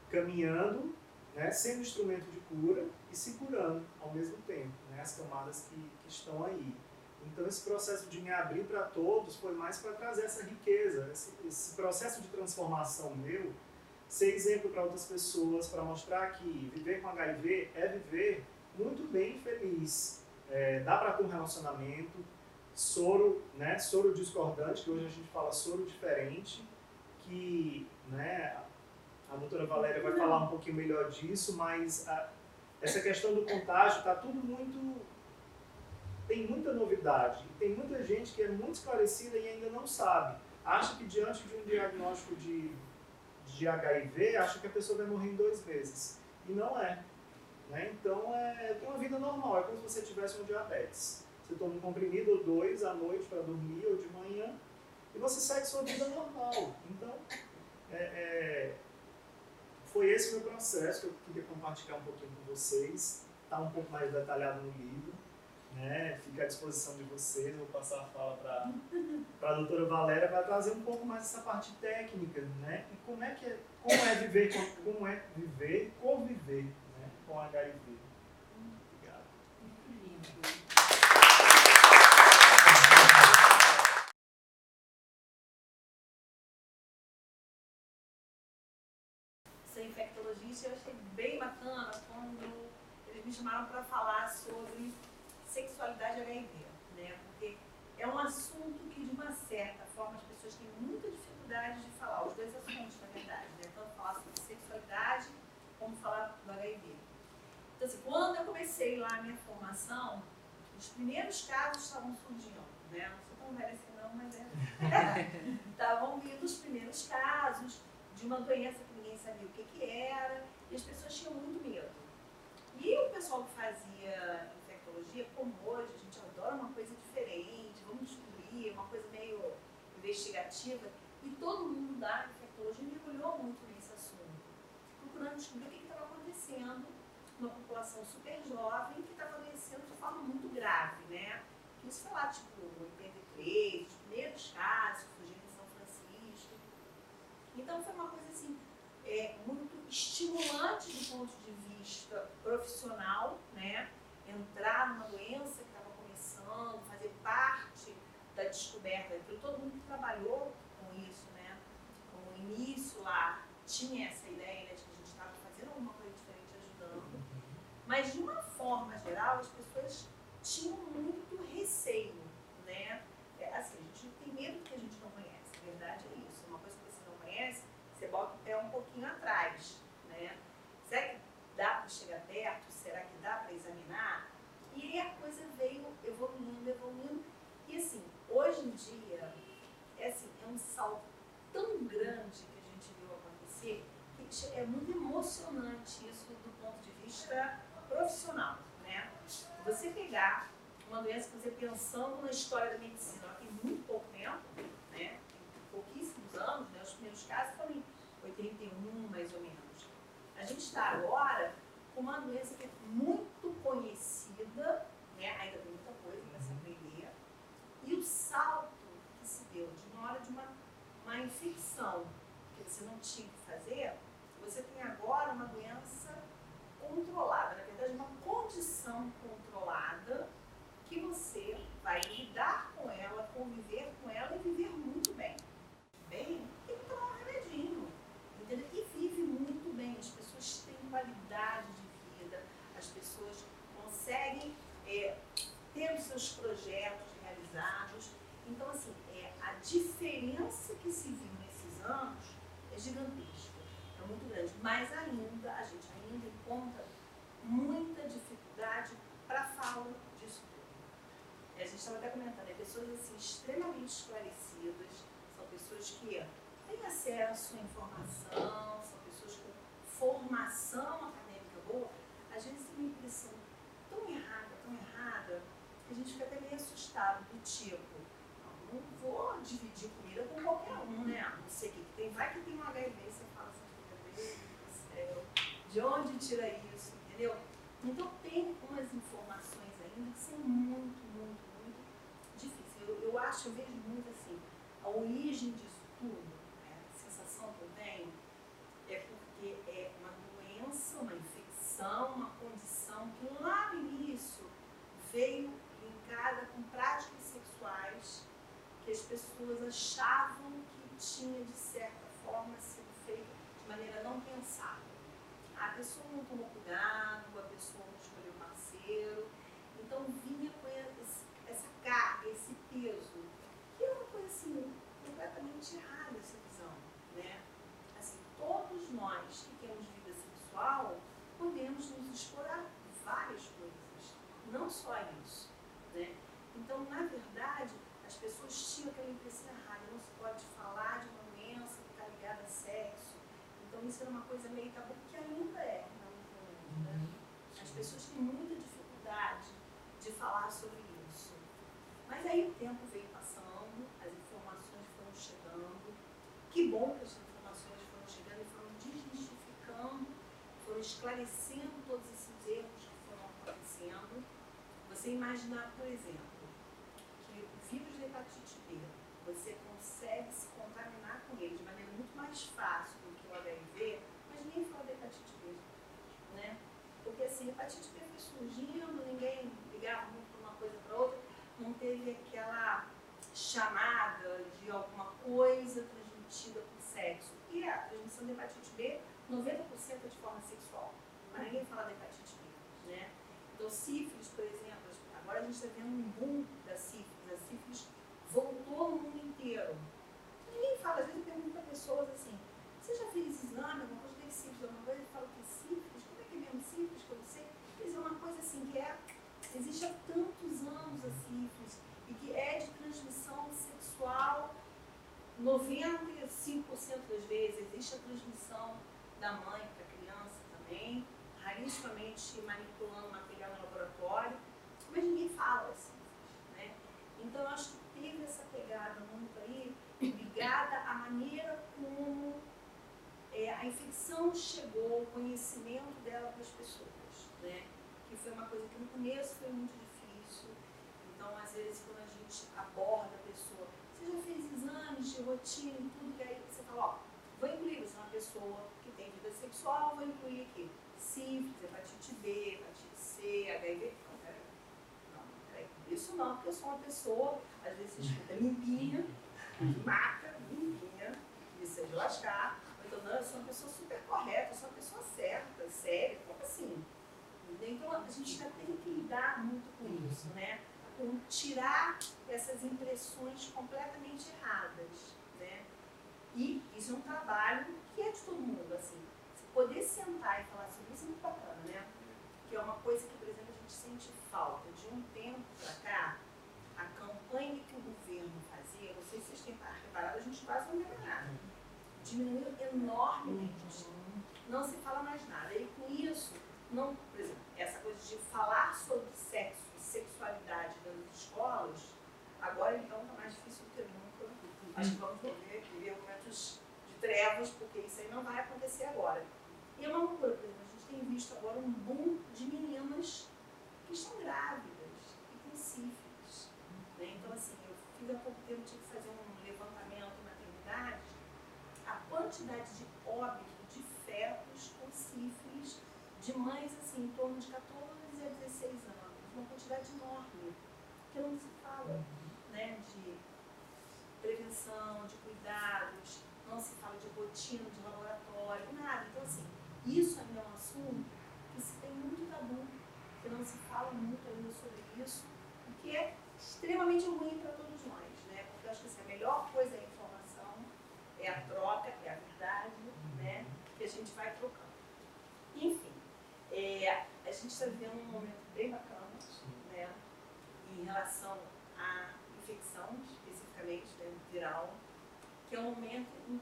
caminhando, né? Sendo instrumento de cura e se curando ao mesmo tempo, né? As camadas que estão aí. Então, esse processo de me abrir para todos foi mais para trazer essa riqueza, esse processo de transformação meu, ser exemplo para outras pessoas, para mostrar que viver com HIV é viver muito bem e feliz. Dá para ter um relacionamento, soro, né, soro discordante, que hoje a gente fala soro diferente, que, né, a doutora Valéria vai falar um pouquinho melhor disso, mas essa questão do contágio está tudo muito... Tem muita novidade, e tem muita gente que é muito esclarecida e ainda não sabe. Acha que diante de um diagnóstico de HIV, acha que a pessoa vai morrer em 2 meses. E não é. Né? Então, é uma vida normal, é como se você tivesse um diabetes. Você toma um comprimido ou 2 à noite para dormir ou de manhã, e você segue sua vida normal. Então, foi esse o meu processo que eu queria compartilhar um pouquinho com vocês. Está um pouco mais detalhado no livro, né? Fica à disposição de vocês. Vou passar a fala para a doutora Valéria para trazer um pouco mais essa parte técnica, né? E como é viver, conviver, né? Com HIV. Obrigado. Muito lindo. Ser infectologista, eu achei bem bacana quando eles me chamaram para falar sobre sexualidade HIV, né? Porque é um assunto que, de uma certa forma, as pessoas têm muita dificuldade de falar, os dois assuntos, na verdade, né? Tanto falar sobre sexualidade como falar do HIV. Então, assim, quando eu comecei lá a minha formação, os primeiros casos estavam surgindo, né? Não sou tão velha assim não, mas estavam vindo os primeiros casos de uma doença que ninguém sabia o que era, e as pessoas tinham muito medo. E o pessoal que fazia infectologia, como hoje, a gente adora uma coisa diferente, vamos descobrir uma coisa meio investigativa, e todo mundo da infectologia mergulhou muito nesse assunto, procurando descobrir o que estava acontecendo numa população super jovem que estava adoecendo de forma muito grave, né? Isso foi lá, tipo, 83, os primeiros casos que surgiram em São Francisco. Então foi uma coisa assim, muito estimulante do ponto de vista profissional, né? Entrar numa doença que estava começando, fazer parte da descoberta. Todo mundo que trabalhou com isso, né? Com o início lá, tinha essa ideia, né, de que a gente estava fazendo alguma coisa diferente, ajudando. Mas de uma forma geral, as pessoas tinham muito receio, né? Assim, a gente tem medo do que a gente não conhece, a verdade é isso. Uma coisa que você não conhece, você bota o pé um pouquinho atrás, né? Será que dá para chegar perto? Será que dá para examinar? E aí a coisa veio evoluindo. E assim, hoje em dia, é um salto tão grande que a gente viu acontecer, que é muito emocionante isso do ponto de vista profissional, né? Você pegar uma doença que você pensando na história da medicina, ela tem muito pouco tempo, né? Pouquíssimos anos, né? Os primeiros casos foram em 81, mais ou menos. A gente está agora com uma doença que é muito conhecida, né? Ainda tem muita coisa para se aprender, e o salto que se deu de uma hora de uma infecção que você não tinha que fazer, você tem agora uma doença controlada, na verdade uma condição controlada que você vai lidar com ela, conviver com ela e viver muito bem. Bem, tem que tomar um remedinho, entendeu? E vive muito bem, as pessoas têm qualidade de vida, as pessoas conseguem ter os seus projetos realizados. Então, assim, a diferença que se viu nesses anos é gigantesca, é muito grande, mas ainda, a gente ainda encontra muita dificuldade para falar disso tudo. A gente estava até comentando, pessoas assim, extremamente esclarecidas, são pessoas que têm acesso à informação, são pessoas com formação acadêmica boa. Às vezes tem uma impressão tão errada, que a gente fica até meio assustado, do tipo, não vou dividir comida com qualquer um, né? Não sei o que tem, vai que tem um HIV, você fala assim, meu Deus do céu, de onde tira isso, entendeu? Então tem umas informações ainda que são muito difíceis. Eu vejo muito assim, a origem disso tudo, a sensação que eu tenho, é porque é uma doença, uma infecção, uma condição que lá no início veio linkada com práticas sexuais que as pessoas achavam que tinha, de certa forma, sido feita de maneira não pensada. A pessoa não tomou cuidado, a pessoa não escolheu o parceiro, então vinha com essa carga, esse peso, que é uma coisa assim, completamente errada essa visão, né? Assim, todos nós que temos vida sexual podemos nos explorar várias coisas, não só isso, né? Então, na verdade, as pessoas tinham aquela impressão errada, não se pode falar de uma doença que está ligada a sexo. Então, isso era uma coisa meio tabu, que ainda é, né? As pessoas têm muita dificuldade de falar sobre isso. Mas aí o tempo veio passando, as informações foram chegando. Que bom que as informações foram chegando e foram desmistificando esclarecendo todos esses erros que foram acontecendo, você imaginar, por exemplo, que o vírus da hepatite B, você consegue se contaminar com ele de maneira muito mais fácil do que o HIV, mas ninguém fala da hepatite B, né? Porque assim, a hepatite B foi surgindo, ninguém ligava muito para uma coisa para outra, não teve aquela chamada de alguma coisa transmitida por sexo. E a transmissão da hepatite B, 90% é de forma sexual, mas ninguém fala da hepatite B, né? Então, sífilis, por exemplo, agora a gente está vendo um boom da sífilis. A sífilis voltou no mundo inteiro. Ninguém fala, às vezes eu pergunto para pessoas assim, você já fez exame, alguma coisa, teve sífilis, alguma coisa? Eu falo que é sífilis, como é que é mesmo sífilis, que eu não sei? Mas é uma coisa assim que existe há tantos anos a sífilis e que é de transmissão sexual 95% das vezes. Existe a transmissão da mãe para a criança também, rarissimamente manipulando material no laboratório, mas ninguém fala assim, né? Então eu acho que teve essa pegada muito aí, ligada à maneira como a infecção chegou, o conhecimento dela para as pessoas, né? Que foi uma coisa que no começo foi muito difícil. Então, às vezes, quando a gente aborda a pessoa, você já fez exames de rotina e tudo, que aí você fala, ó, vou incluir, você é uma pessoa que tem vida sexual, vou incluir aqui sífilis, hepatite B, hepatite C, HIV. Não, peraí, isso não, porque eu sou uma pessoa, às vezes você escuta limpinha, maca, limpinha, isso é de lascar. Então, não, eu sou uma pessoa super correta, eu sou uma pessoa certa, séria, como assim? Então, a gente tem que lidar muito com isso, né? Com tirar essas impressões completamente erradas, né? E isso é um trabalho que é de todo mundo, assim. Você poder sentar e falar sobre isso é muito bacana, né? Que é uma coisa que, por exemplo, a gente sente falta. De um tempo para cá, a campanha que o governo fazia, não sei se vocês têm reparado, a gente quase não lembra nada. Diminuiu enormemente. Não se fala mais nada. E com isso, não, por exemplo, essa coisa de falar sobre sexo e sexualidade nas escolas, agora então está mais difícil do que nunca. Acho que vamos viver momentos de trevas, porque isso aí não vai acontecer agora. E é uma loucura, por exemplo, a gente tem visto agora um boom de meninas que estão grávidas e com sífilis, né? Então, assim, eu fiz há pouco tempo, tive que fazer um levantamento em maternidades, a quantidade de óbito de fetos com sífilis de mães, assim, em torno de 14 a 16 anos, uma quantidade enorme, que não se fala, né, de prevenção, de cuidados, não se fala de rotina de laboratório, nada. Então, assim, isso ainda é um assunto que se tem muito tabu, que não se fala muito ainda sobre isso, o que é extremamente ruim para todos nós, né, porque eu acho que assim, a melhor coisa é a informação, é a troca, é a verdade, né, que a gente vai trocando. Enfim, a gente está vivendo um momento bem bacana, né, em relação à infecção, especificamente, né, viral, que é um momento em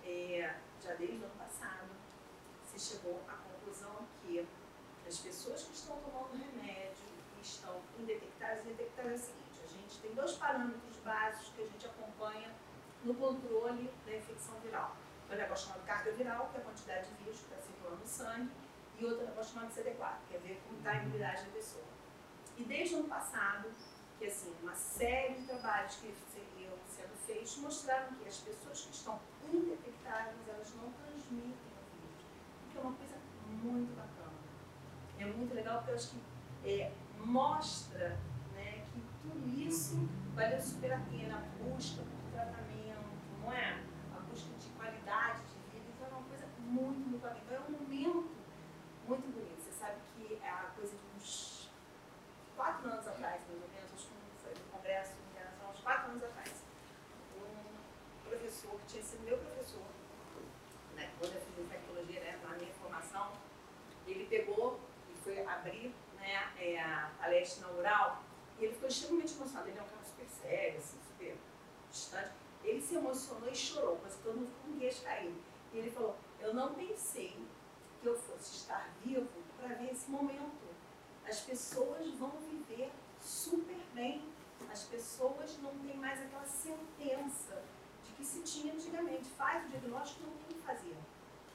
que, já desde o ano passado, se chegou à conclusão que as pessoas que estão tomando remédio e estão indetectáveis é o seguinte, a gente tem 2 parâmetros básicos que a gente acompanha no controle da infecção viral. Um negócio chamado carga viral, que é a quantidade de vírus que está circulando no sangue, e outro negócio chamado CD4, que é ver como está a imunidade da pessoa. E desde o ano passado, que assim, uma série de trabalhos que seriam sendo feitos mostraram que as pessoas que estão indetectáveis, elas não transmitem o vírus, o que é uma coisa muito bacana. É muito legal porque eu acho que mostra, né, que tudo isso valeu super a pena, a busca por tratamento, não é? A busca de qualidade de vida, então é uma coisa muito, muito bacana. Então é um momento muito bonito. Você sabe que é a coisa de uns 4 anos atrás, mais ou menos, acho que foi no Congresso Internacional, uns 4 anos atrás, um professor que tinha sido meu professor, né, quando eu fiz infectologia, né, na minha formação, ele pegou e foi abrir, né, a palestra inaugural, e ele ficou extremamente emocionado. Ele é um cara super sério, assim, super distante. Ele se emocionou e chorou, mas todo mundo ficou com o queixo caído. E ele falou, eu não pensei que eu fosse estar vivo para ver esse momento. As pessoas vão viver super bem. As pessoas não têm mais aquela sentença de que se tinha antigamente. Faz o diagnóstico, não tem o que fazer.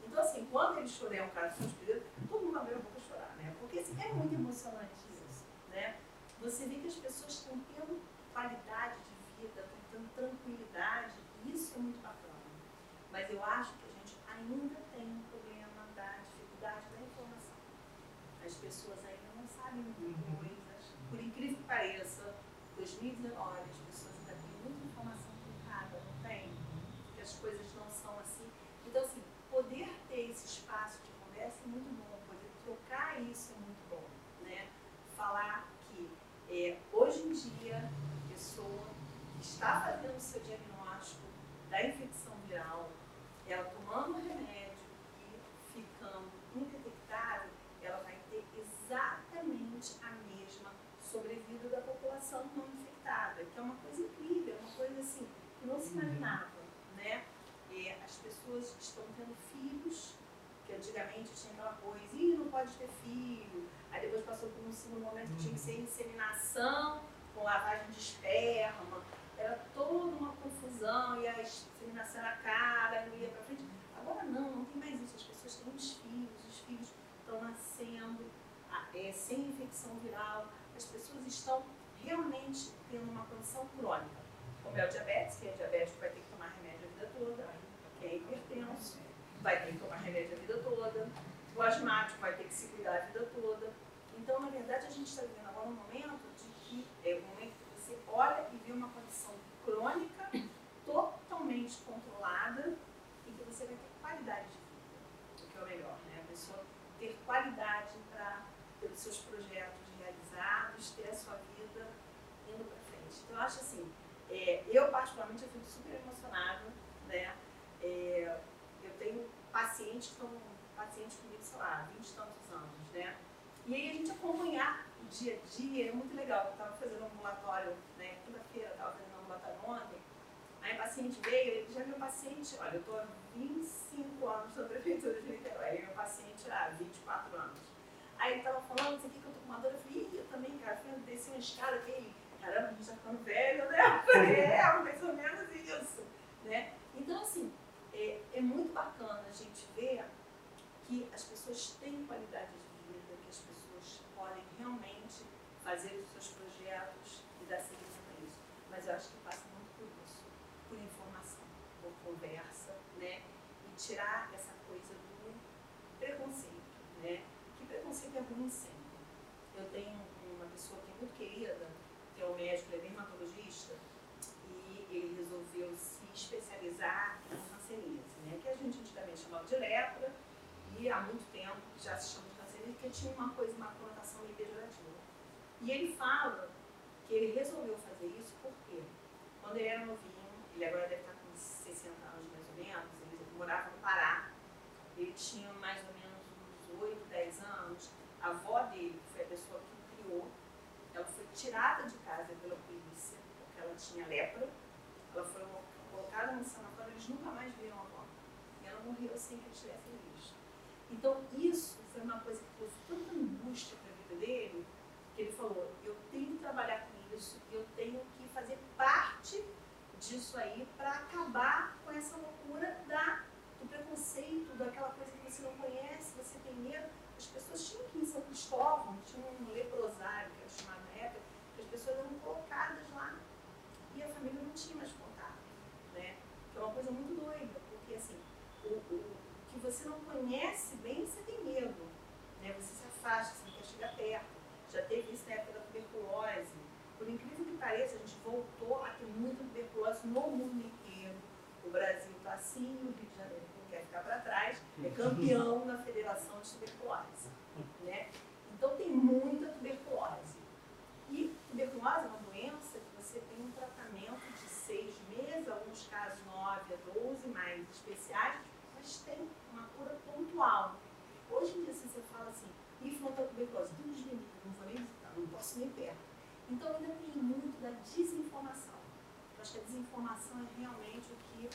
Então, assim, quando ele chorou um caso de despedida, todo mundo abriu a boca a chorar, né? Porque assim, é muito emocionante isso, né? Você vê que as pessoas estão tendo qualidade de vida, estão tendo tranquilidade, e isso é muito bacana. Mas eu acho que a gente ainda tem um problema da dificuldade da informação. As pessoas ainda não sabem muitas coisas. Por incrível que pareça, 2019, as pessoas ainda têm muita informação equivocada, não tem? Que as coisas não são assim. Então, assim, poder ter esse espaço de conversa é muito bom, poder trocar isso é muito bom, né? Falar que hoje em dia a pessoa está fazendo o seu diagnóstico da infecção viral, ela tomando remédio e ficando indetectável, ela vai ter exatamente a mesma sobrevida da população não infectada, que é uma coisa incrível, é uma coisa assim que não se imaginava, né? As pessoas estão tendo filhos, que antigamente tinha aquela coisa, não pode ter filho, aí depois passou por um segundo momento que tinha que ser inseminação com lavagem de esperma, era toda uma confusão, e a inseminação era cara, não ia pra frente. Agora não tem mais isso, as pessoas têm os filhos estão nascendo sem infecção viral, as pessoas estão realmente tendo uma condição crônica. Como é o diabetes, quem é diabético vai ter que tomar remédio a vida toda, quem é hipertenso vai ter que tomar remédio a vida toda, o asmático vai ter que se cuidar a vida toda. Então, na verdade, a gente está vivendo agora um momento de que é um momento que você olha e vê uma condição crônica totalmente controlada e que você vai ter qualidade de vida, o que é o melhor, né? A pessoa ter qualidade para ter os seus projetos realizados, ter a sua vida indo para frente. Então, eu acho assim, eu particularmente eu fico super emocionada, né? Eu tenho pacientes que estão pacientes comigo, sei lá, 20 e tantos anos, né? E aí a gente acompanhar o dia a dia é muito legal. Eu estava fazendo um ambulatório, né? Quinta-feira eu estava fazendo um ambulatório ontem. Aí o paciente veio, ele já é meu paciente, olha, eu estou há 25 anos na prefeitura de Niterói, ele é meu paciente há 24 anos. Aí ele estava falando, isso aqui que eu tô com uma dor, eu falei, eu também, cara, eu desci uma escada, aqui, caramba, a gente tá ficando velho, né? Eu falei, mais ou menos isso, né? Então, assim, é muito bacana a gente ver que as pessoas têm qualidade de vida, que as pessoas podem realmente fazer os seus projetos e dar seguimento a isso. Mas eu acho que passa muito por isso, por informação, por conversa, né? E tirar essa coisa do preconceito, né? Que preconceito é ruim sempre. Eu tenho uma pessoa que é muito querida, que é um médico, ele é dermatologista, e ele resolveu se especializar em canceríase, né? Que a gente antigamente chamava de lepra, e há muito tempo já se chama de canceríase, porque tinha uma conotação meio pejorativa. E ele fala que ele resolveu fazer isso porque, quando ele era novinho, ele agora deve estar com 60 anos mais ou menos, ele morava no Pará, ele tinha mais ou menos uns 8, 10 anos, a avó dele, que foi a pessoa que o criou, ela foi tirada de casa pela polícia, porque ela tinha lepra, ela foi colocada no sanatório, eles nunca mais viram a avó. E ela morreu sem que eles tivessem visto. Então, isso foi uma coisa que trouxe tanta angústia para a vida dele, que ele falou, eu tenho que trabalhar com isso, eu tenho que fazer parte disso aí para acabar com essa loucura do preconceito, daquela coisa que você não conhece, você tem medo. As pessoas tinham que ir em São Cristóvão, tinha um leprosário, que era chamado na época, que as pessoas eram colocadas lá e a família não tinha mais contato, né? Que é uma coisa muito doida, porque assim, o que você não conhece bem, você tem medo, né? Você se afasta, você não quer chegar perto. Já teve isso na época da tuberculose. Por incrível que pareça, a gente voltou a ter muita tuberculose no mundo inteiro. O Brasil está assim, o Rio de Janeiro não quer ficar para trás, é campeão na Federação de Tuberculose, né? Então tem muita tuberculose. E tuberculose é uma doença que você tem um tratamento de 6 meses, alguns casos 9 a 12, mais especiais, mas tem uma cura pontual. Hoje em dia, se você fala assim, inflamatória tuberculose, Deus me livre, não vou nem visitar, não posso nem perto. Então ainda tem muito da desinformação. Eu acho que a desinformação é realmente o que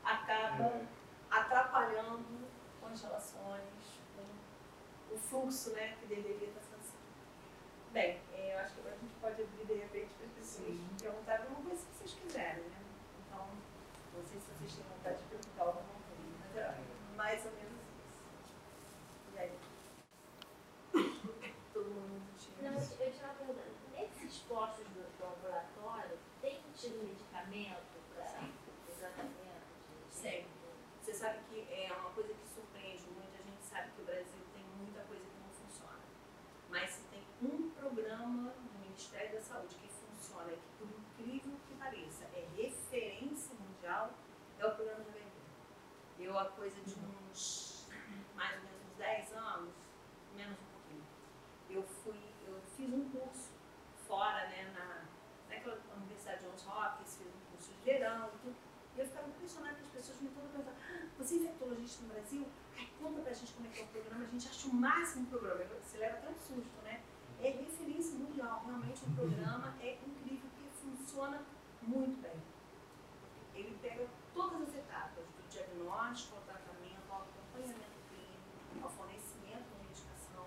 acaba atrapalhando com as relações, com o fluxo, né, que deveria estar sendo seguido. Bem, eu acho que agora a gente pode abrir de repente para as pessoas perguntarem alguma coisa que vocês quiserem, né? Então, não sei se vocês têm vontade de perguntar alguma coisa, mas é mais ou menos isso. há coisa de uns, mais ou menos uns 10 anos, menos um pouquinho, eu fiz um curso fora, né, naquela Universidade Johns Hopkins, fiz um curso de verão e tudo. E eu ficava impressionada que as pessoas me todas perguntavam, você é infectologista no Brasil? Ai, conta pra gente como é que é o programa, a gente acha o máximo o programa. Você leva até um susto, né? É referência mundial, realmente o programa é incrível, porque funciona muito bem. Ele pega todas as etapas, do diagnóstico ao tratamento, ao acompanhamento clínico, ao fornecimento de medicação,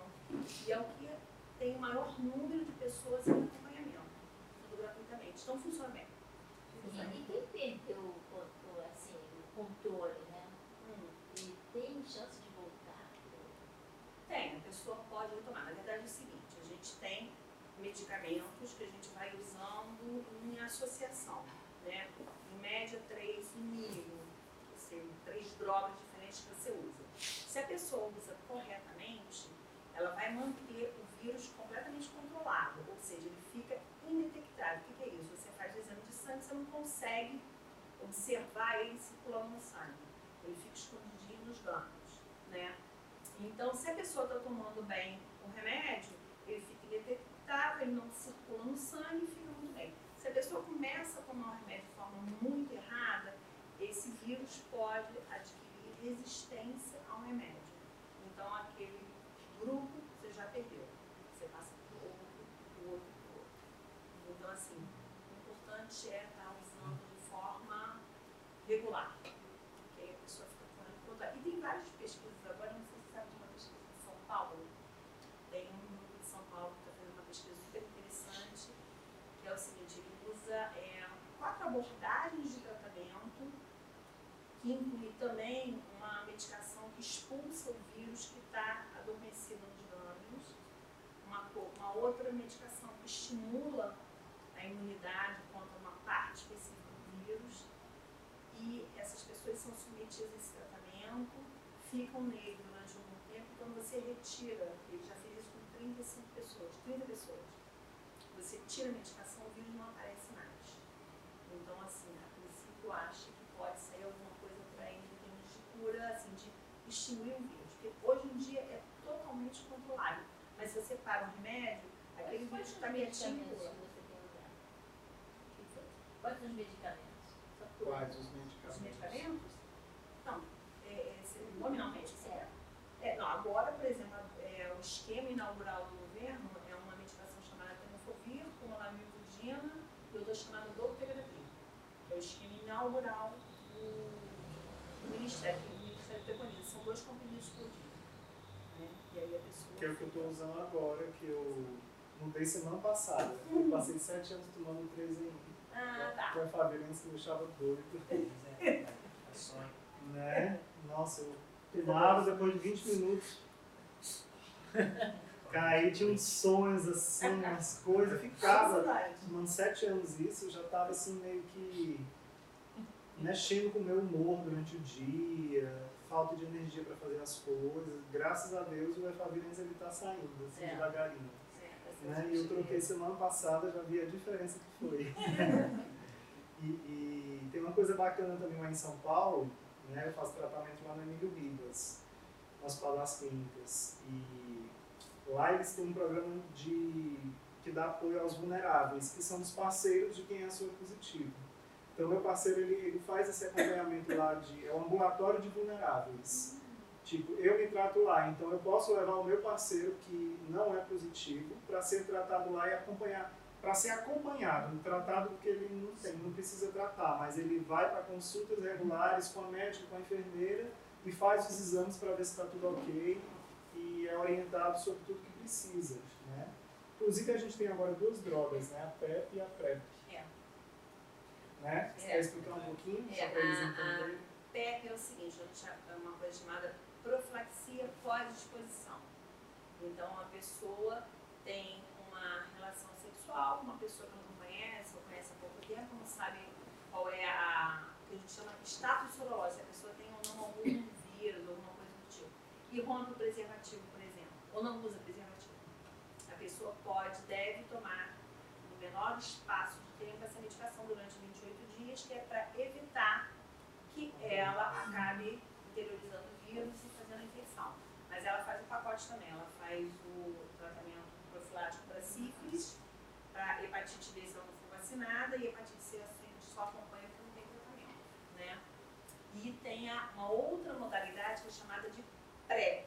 e é o que tem o maior número de pessoas em acompanhamento, tudo gratuitamente. Então funciona bem. E quem perdeu o controle, né? E tem chance de voltar? Tem, a pessoa pode retomar. Na verdade é o seguinte, a gente tem medicamentos que a gente vai usando em associação, né? Em média 3 no mínimo, ou seja, 3 drogas diferentes que você usa. Se a pessoa usa corretamente, ela vai manter o vírus completamente controlado, ou seja, ele fica indetectável. O que é isso? Você faz o exame de sangue, você não consegue observar ele circulando no sangue. Ele fica escondidinho nos gânglios, né? Então, se a pessoa está tomando bem o remédio, ele fica indetectável, ele não circula no sangue e fica muito bem. Se a pessoa começa a tomar o remédio de forma muito errada, esse vírus pode adquirir resistência ao remédio. Então, aquele grupo você já perdeu. Você passa para o outro. Então, assim, o importante é estar usando de forma regular. Porque aí a pessoa fica tomando conta. E tem várias pesquisas agora, não sei se você sabe de uma pesquisa de São Paulo. Tem um grupo de São Paulo que está fazendo uma pesquisa super interessante, que é o seguinte, ele usa 4 abordagens de tratamento, que inclui também uma medicação que expulsa o vírus que está adormecido nos gânglios, uma outra medicação que estimula a imunidade contra uma parte específica do vírus, e essas pessoas são submetidas a esse tratamento, ficam nele durante algum tempo, quando você retira, ele já fez isso com 30 pessoas, você tira a medicação, o vírus não aparece mais. Então, assim, a princípio acha que pode sair alguma coisa por aí em termos de cura, assim, de extinguir o vírus, porque hoje em dia é totalmente controlável. Mas se você para um remédio, aquele vírus está quietinho. Quais os medicamentos? Quais os Os medicamentos? medicamentos? Não, nominalmente, certo? Não, agora, por exemplo, o esquema inaugural do governo é uma medicação chamada tenofovir, com lamivudina e outra chamada dolutegravir, que é o esquema inaugural do Ministério, que o Ministério preconiza. São 2 comprimidos por dia. Né? E aí a pessoa... Que é o que eu estou usando agora, que eu mudei semana passada. Eu passei 7 anos tomando 3 em 1. tá. O efavirense me deixava doido. Né? Nossa, eu tomava depois de 20 minutos. Caí, tinha uns sonhos assim, umas coisas, ficava. Tomando 7 anos isso, eu já estava assim meio que mexendo com o meu humor durante o dia, falta de energia para fazer as coisas. Graças a Deus o efavirense ele está saindo, assim, devagarinho. Né? E eu troquei semana passada, já vi a diferença que foi. e tem uma coisa bacana também lá em São Paulo, né? Eu faço tratamento lá no Emílio Ribas, no Hospital das Clínicas. E lá eles têm um programa que dá apoio aos vulneráveis, que são os parceiros de quem é soro positivo. Então, meu parceiro, ele faz esse acompanhamento lá, é um ambulatório de vulneráveis. Tipo, eu me trato lá, então eu posso levar o meu parceiro que não é positivo para ser tratado lá e acompanhar, para ser acompanhado, tratado porque ele não precisa tratar, mas ele vai para consultas regulares com a médica, com a enfermeira e faz os exames para ver se está tudo ok e é orientado sobre tudo que precisa, né? Inclusive a gente tem agora 2 drogas, né? A PrEP e a PrEP. Né? Você quer explicar um pouquinho? Só para eles entenderem. A PrEP é o seguinte, a gente é uma coisa chamada profilaxia pós-exposição. Então, a pessoa tem uma relação sexual com uma pessoa que não conhece, ou conhece há pouco tempo, não sabe qual é o que a gente chama de status sorológico, se a pessoa tem ou não algum vírus, alguma coisa do tipo. E rompe o preservativo, por exemplo, ou não usa preservativo. A pessoa deve tomar no menor espaço de tempo essa medicação durante 28 dias, que é para evitar que ela acabe pacote também. Ela faz o tratamento profilático para sífilis, para hepatite B se ela não for vacinada, e hepatite C a gente só acompanha porque não tem tratamento, né? E tem uma outra modalidade que é chamada de PrEP,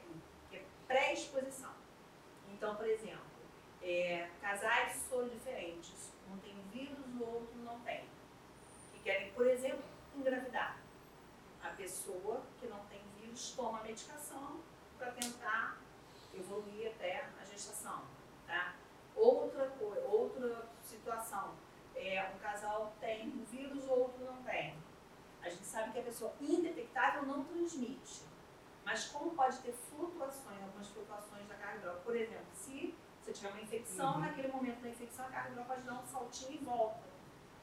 que é pré-exposição. Então, por exemplo, casais soro diferentes, um tem vírus, o outro não tem, que querem, por exemplo, engravidar. A pessoa que não tem vírus toma a medicação para tentar evoluir até a gestação, tá? Outra situação, um casal tem um vírus, o outro não tem. A gente sabe que a pessoa indetectável não transmite, mas como pode ter flutuações, algumas flutuações da carga viral. Por exemplo, se você tiver uma infecção, naquele momento da infecção a carga viral pode dar um saltinho e volta.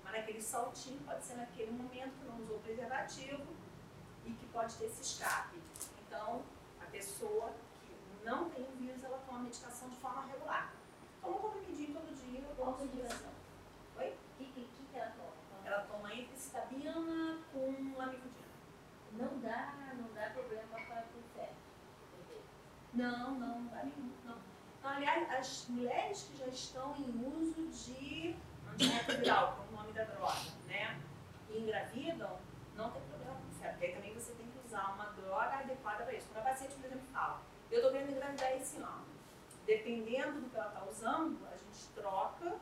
Mas naquele saltinho pode ser naquele momento que não usou preservativo e que pode ter esse escape. Então, a pessoa que não tem o vírus, ela toma a medicação de forma regular. Toma um comprimidinho todo dia. Qual a medicação? Oi? O que ela toma? Ela toma emtricitabina com lamivudina. Não dá problema para o feto? Não dá nenhum. Não, aliás, as mulheres que já estão em uso de antirretroviral, como o nome da droga, né, e engravidam, não tem problema com o feto. Porque aí também você tem que usar uma droga adequada para isso. Quando a paciente, por exemplo, fala, eu estou querendo engravidar esse ano, dependendo do que ela está usando, a gente troca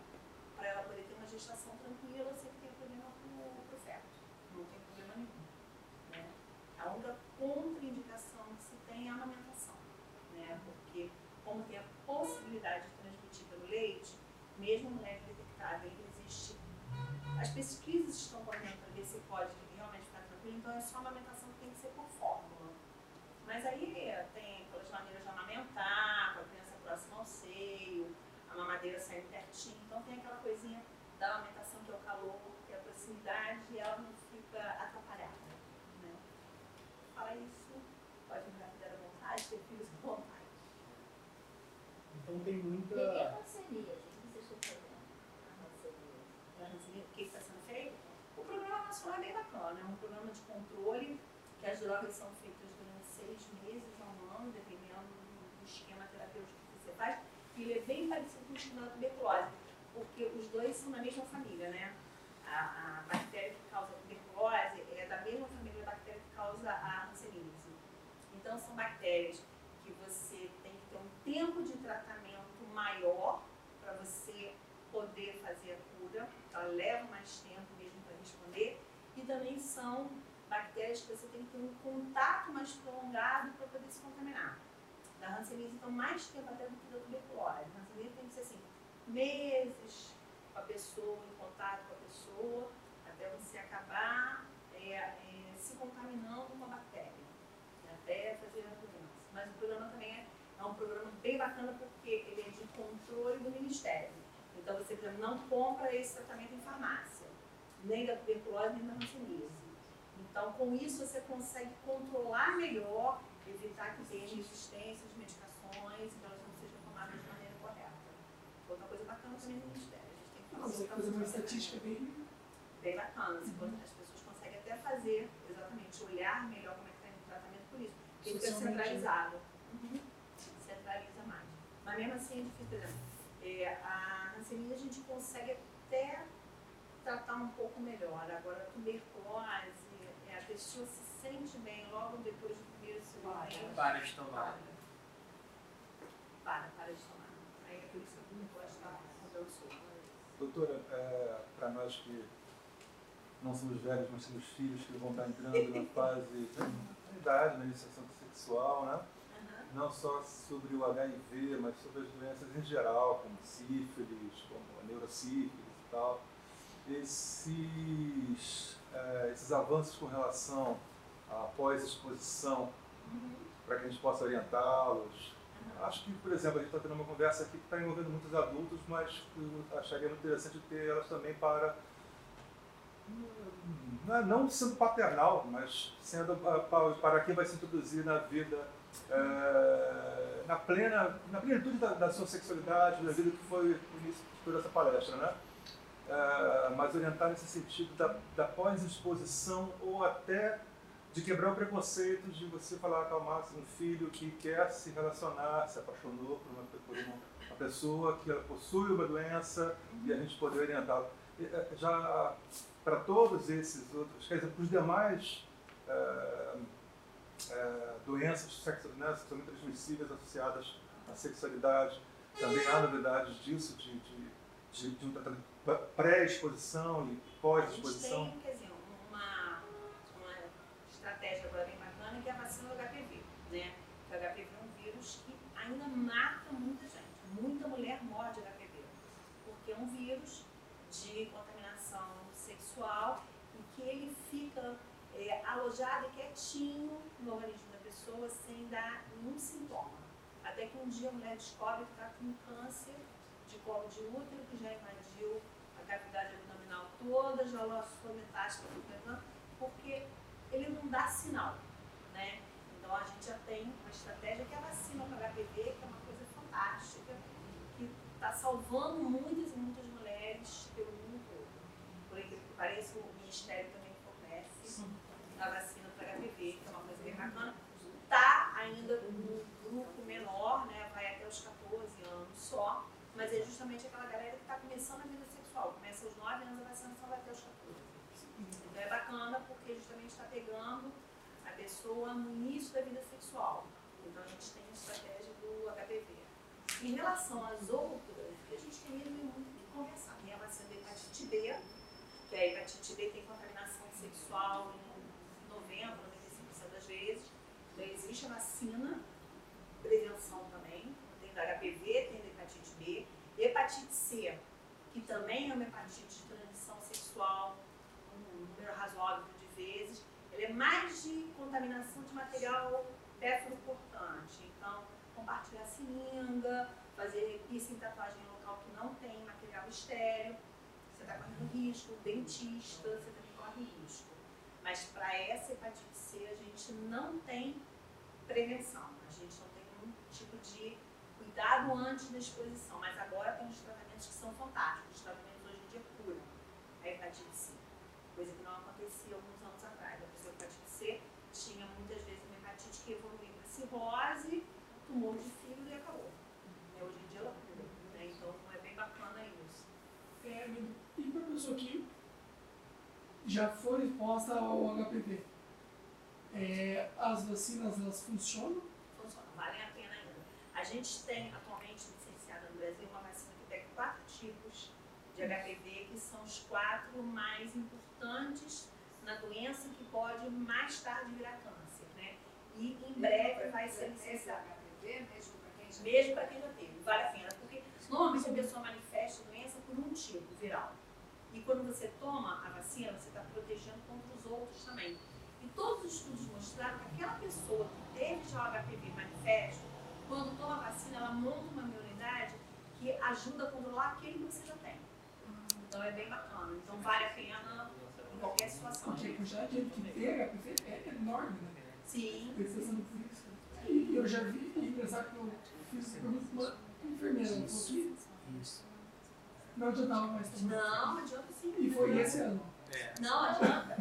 para ela poder ter uma gestação tranquila sem ter problema com o feto. Não tem problema nenhum. Né? A única contraindicação que se tem é a amamentação. Né? Porque, como tem a possibilidade de transmitir pelo leite, mesmo mulher indetectável, ainda existe. As pesquisas estão correndo para ver se pode realmente ficar tranquilo, então é só a amamentação que tem que ser por fórmula. Mas aí tem aquelas maneiras de amamentar, com a criança próxima ao seio, a mamadeira saindo pertinho, então tem aquela coisinha da amamentação que é o calor, que é a proximidade, e ela não fica atrapalhada. Né? Fala isso, pode engravidar à vontade, ter filhos à vontade. Então tem muita... E a hanseníase? O que vocês estão fazendo? A hanseníase. O que está sendo feito? O programa nacional é bem bacana, é um programa de controle, que as drogas são feitas durante 6 meses a um ano, dependendo do esquema terapêutico que você faz, e ele é bem parecido com o esquema da tuberculose, porque os dois são da mesma família, né? A bactéria que causa a tuberculose é da mesma família da bactéria que causa a hanseníase. Então, são bactérias que você tem que ter um tempo de tratamento maior para você poder fazer a cura, ela leva mais tempo mesmo para responder, e também são bactérias que você tem que ter um contato mais prolongado para poder se contaminar. Da hanseníase, então, mais tempo até do que da tuberculose. A hanseníase tem que ser assim, meses com a pessoa, em contato com a pessoa, até você acabar se contaminando com a bactéria, até fazer a doença. Mas o programa também é um programa bem bacana porque ele é de controle do Ministério. Então, você, por exemplo, não compra esse tratamento em farmácia, nem da tuberculose, nem da hanseníase. Então, com isso, você consegue controlar melhor, evitar que tenha resistência de medicações e que elas não sejam tomadas de maneira correta. Outra coisa bacana também do Ministério. A gente tem que fazer uma estatística bem bacana. As pessoas conseguem até fazer, exatamente, olhar melhor como é que está indo o tratamento por isso. Porque fica centralizado. Centraliza mais. Mas mesmo assim é difícil, por exemplo, a hanseníase a gente consegue até tratar um pouco melhor. Agora, a tuberculose, a pessoa se sente bem logo depois do primeiro e segundo mês. Para de tomar. Para de tomar. Aí é por isso que a tuberculose está mudando solto. Doutora, para nós que não somos velhos, mas temos filhos que vão estar entrando na fase da idade, na iniciação sexual, né? Não só sobre o HIV, mas sobre as doenças em geral, como sífilis, como a neurosífilis e tal. Esses avanços com relação à pós-exposição, para que a gente possa orientá-los. Acho que, por exemplo, a gente está tendo uma conversa aqui que está envolvendo muitos adultos, mas eu acharia muito interessante ter elas também para, não sendo paternal, mas sendo para quem vai se introduzir na vida, na plenitude da sua sexualidade, na vida que foi o início de toda essa palestra, né? Mas orientar nesse sentido da pós-exposição ou até de quebrar o preconceito de você falar com um filho que quer se relacionar, se apaixonou por uma pessoa que possui uma doença e a gente poder orientá-lo. Já para todos esses outros, quer dizer, para os demais doenças sexualmente transmissíveis associadas à sexualidade, também há novidades disso, de uma pré-exposição e pós-exposição? A gente tem, quer dizer, uma estratégia agora bem bacana, que é a vacina do HPV, né? Que o HPV é um vírus que ainda mata muita gente. Muita mulher morre de HPV, porque é um vírus de contaminação sexual e que ele fica alojado e quietinho no organismo da pessoa sem dar nenhum sintoma. Até que um dia a mulher descobre que está com câncer de colo de útero, que já invadiu a cavidade abdominal toda, já lançou metástase, porque ele não dá sinal, né? Então a gente já tem uma estratégia que é a vacina para HPV, que é uma coisa fantástica, que está salvando muitas e muitas mulheres pelo mundo todo. Por incrível que pareça, o Ministério também fornece a vacina para HPV, que é uma coisa bem bacana. Está ainda no grupo menor, né? Vai até os 14 anos só, mas é justamente aquela galera que está começando a vida sexual. Começa aos 9 anos, a vacinação vai até os 14. Então é bacana porque justamente está pegando a pessoa no início da vida sexual. Então a gente tem a estratégia do HPV. Em relação às outras, a gente tem mesmo muito que conversar. Tem a vacina da hepatite B, que a hepatite B tem contaminação sexual em 90, 95% das vezes. Então existe a vacina, prevenção também. Tem da HPV, tem da hepatite B. Hepatite C, que também é uma hepatite de transmissão sexual, um número razoável de vezes. Ele é mais de contaminação de material péfilo-cortante. Então, compartilhar seringa, fazer piercing, tatuagem em local que não tem material estéreo, você está correndo risco, dentista, você também corre risco. Mas para essa hepatite C, a gente não tem prevenção, a gente não tem nenhum tipo de cuidado antes da exposição, mas agora tem os tratamentos que são fantásticos. Os tratamentos hoje em dia curam a hepatite C, coisa que não acontecia alguns anos atrás. A pessoa com hepatite C tinha muitas vezes uma hepatite que evoluía para cirrose, tumor de fígado e acabou. Hoje em dia ela cura, né? Então é bem bacana isso. E para a pessoa que já foi exposta ao HPV, as vacinas, elas funcionam? Funciona, valem a pena ainda. A gente tem atualmente licenciada no Brasil uma vacina que pega 4 tipos de HPV, que são os 4 mais importantes na doença que pode mais tarde virar câncer, né? E em breve vai ser licenciada. Mesmo para quem já teve, vale a pena, porque normalmente a pessoa manifesta a doença por um tipo viral. E quando você toma a vacina, você está protegendo contra os outros também. E todos os estudos mostraram que aquela pessoa que teve já o HPV manifesto, quando toma a vacina, ela monta uma imunidade que ajuda a controlar aquele que você já tem. Então é bem bacana. Então vale a pena em qualquer situação. Porque a quantidade de gente que tem HPV é enorme, né? Sim. Pensando por isso. E eu já vi, e engraçado que eu fiz uma enfermeira, ela falou que não adiantava mais tomar. Não, adianta sim. E foi esse ano. Não adianta.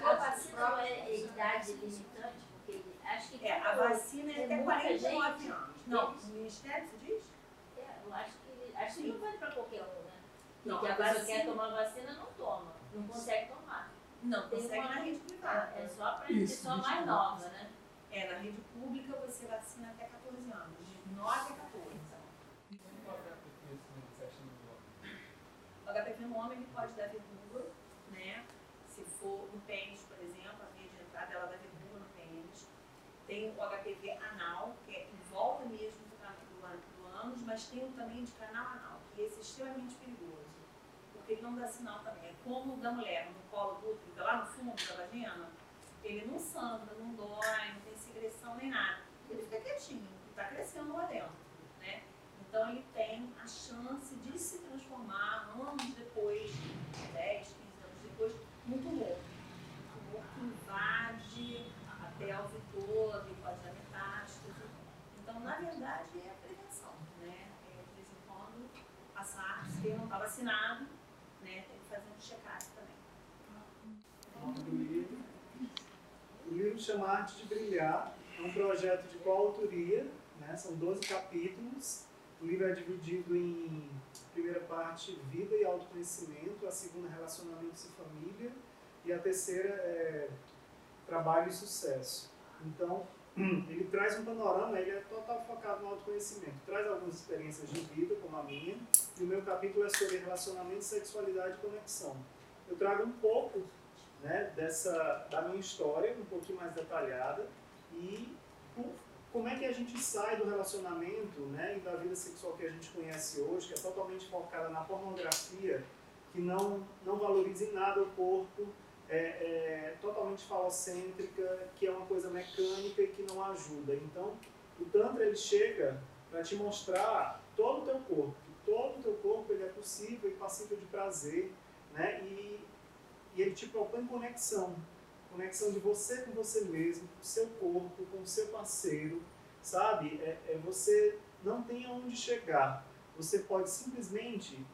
A vacina não é idade limitante, porque acho que A vacina é até muita 49 gente. anos. Não, no Ministério, você diz? Eu acho que não vale para qualquer um, né? Não, Porque a a pessoa vacina- quer tomar vacina, não toma. Não consegue tomar. Não, Tem consegue uma- na rede privada. É só para Isso, pessoa gente, mais nova, né? Na rede pública você vacina até 14 anos, de 9 a 14. O HPV no homem ele pode dar verruga, né? Se for no pênis, por exemplo, a via de entrada ela dá verruga no pênis. Tem o HPV anal, que é em volta mesmo do ânus, mas tem um também de canal anal, que esse é extremamente perigoso, porque ele não dá sinal também. É como o da mulher, no colo do útero, fica lá no fundo da vagina, ele não sangra, não dói, não tem secreção nem nada. Ele fica quietinho, está crescendo lá dentro, né? Então ele tem a chance de se transformar anos depois, 10, 15 anos depois, num tumor. Um tumor que invade a pelve toda e pode dar metástase. Então, na verdade, é a prevenção, né? De vez em quando, passar, se ele não está vacinado, né, tem que fazer um check-up também. O nome do livro. O livro chama Arte de Brilhar, é um projeto de coautoria, né? São 12 capítulos. O livro é dividido em primeira parte, vida e autoconhecimento, a segunda, relacionamentos e família, e a terceira é trabalho e sucesso. Então, ele traz um panorama, ele é total focado no autoconhecimento. Traz algumas experiências de vida, como a minha, e o meu capítulo é sobre relacionamento, sexualidade e conexão. Eu trago um pouco, né, da minha história, um pouquinho mais detalhada, e como é que a gente sai do relacionamento, né, e da vida sexual que a gente conhece hoje, que é totalmente focada na pornografia, que não valoriza em nada o corpo, totalmente falocêntrica, que é uma coisa mecânica e que não ajuda. Então, o Tantra ele chega para te mostrar todo o teu corpo, que todo o teu corpo ele é possível e passível de prazer, né? E ele te propõe conexão de você com você mesmo, com o seu corpo, com o seu parceiro, sabe? Você não tem aonde chegar. Você pode simplesmente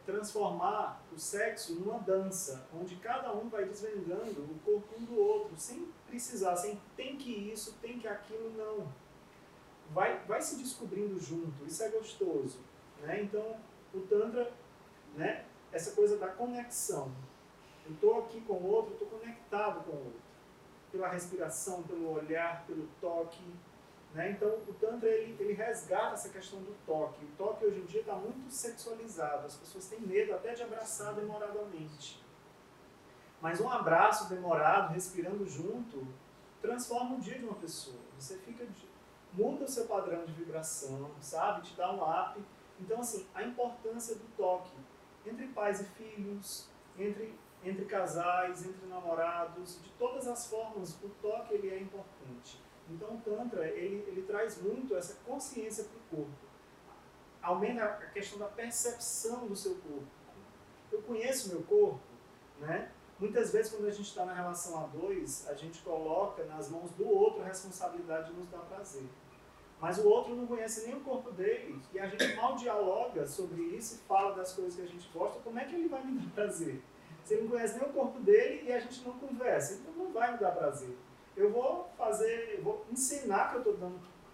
transformar o sexo numa dança, onde cada um vai desvendando o corpo um do outro, sem precisar, sem tem que isso, tem que aquilo, não. Vai se descobrindo junto, isso é gostoso, né? Então, o Tantra, né, essa coisa da conexão. Eu estou aqui com o outro, estou conectado com o outro. Pela respiração, pelo olhar, pelo toque. Né? Então, o Tantra ele resgata essa questão do toque. O toque hoje em dia está muito sexualizado. As pessoas têm medo até de abraçar demoradamente. Mas um abraço demorado, respirando junto, transforma o dia de uma pessoa. Você muda o seu padrão de vibração, sabe? Te dá um up. Então, assim, a importância do toque entre pais e filhos, entre casais, entre namorados, de todas as formas, o toque ele é importante. Então o Tantra, ele traz muito essa consciência para o corpo. Aumenta a questão da percepção do seu corpo. Eu conheço o meu corpo, né? Muitas vezes quando a gente está na relação a dois, a gente coloca nas mãos do outro a responsabilidade de nos dar prazer. Mas o outro não conhece nem o corpo dele, e a gente mal dialoga sobre isso e fala das coisas que a gente gosta, como é que ele vai me dar prazer? Se ele não conhece nem o corpo dele e a gente não conversa, então não vai me dar prazer. Eu vou ensinar que eu estou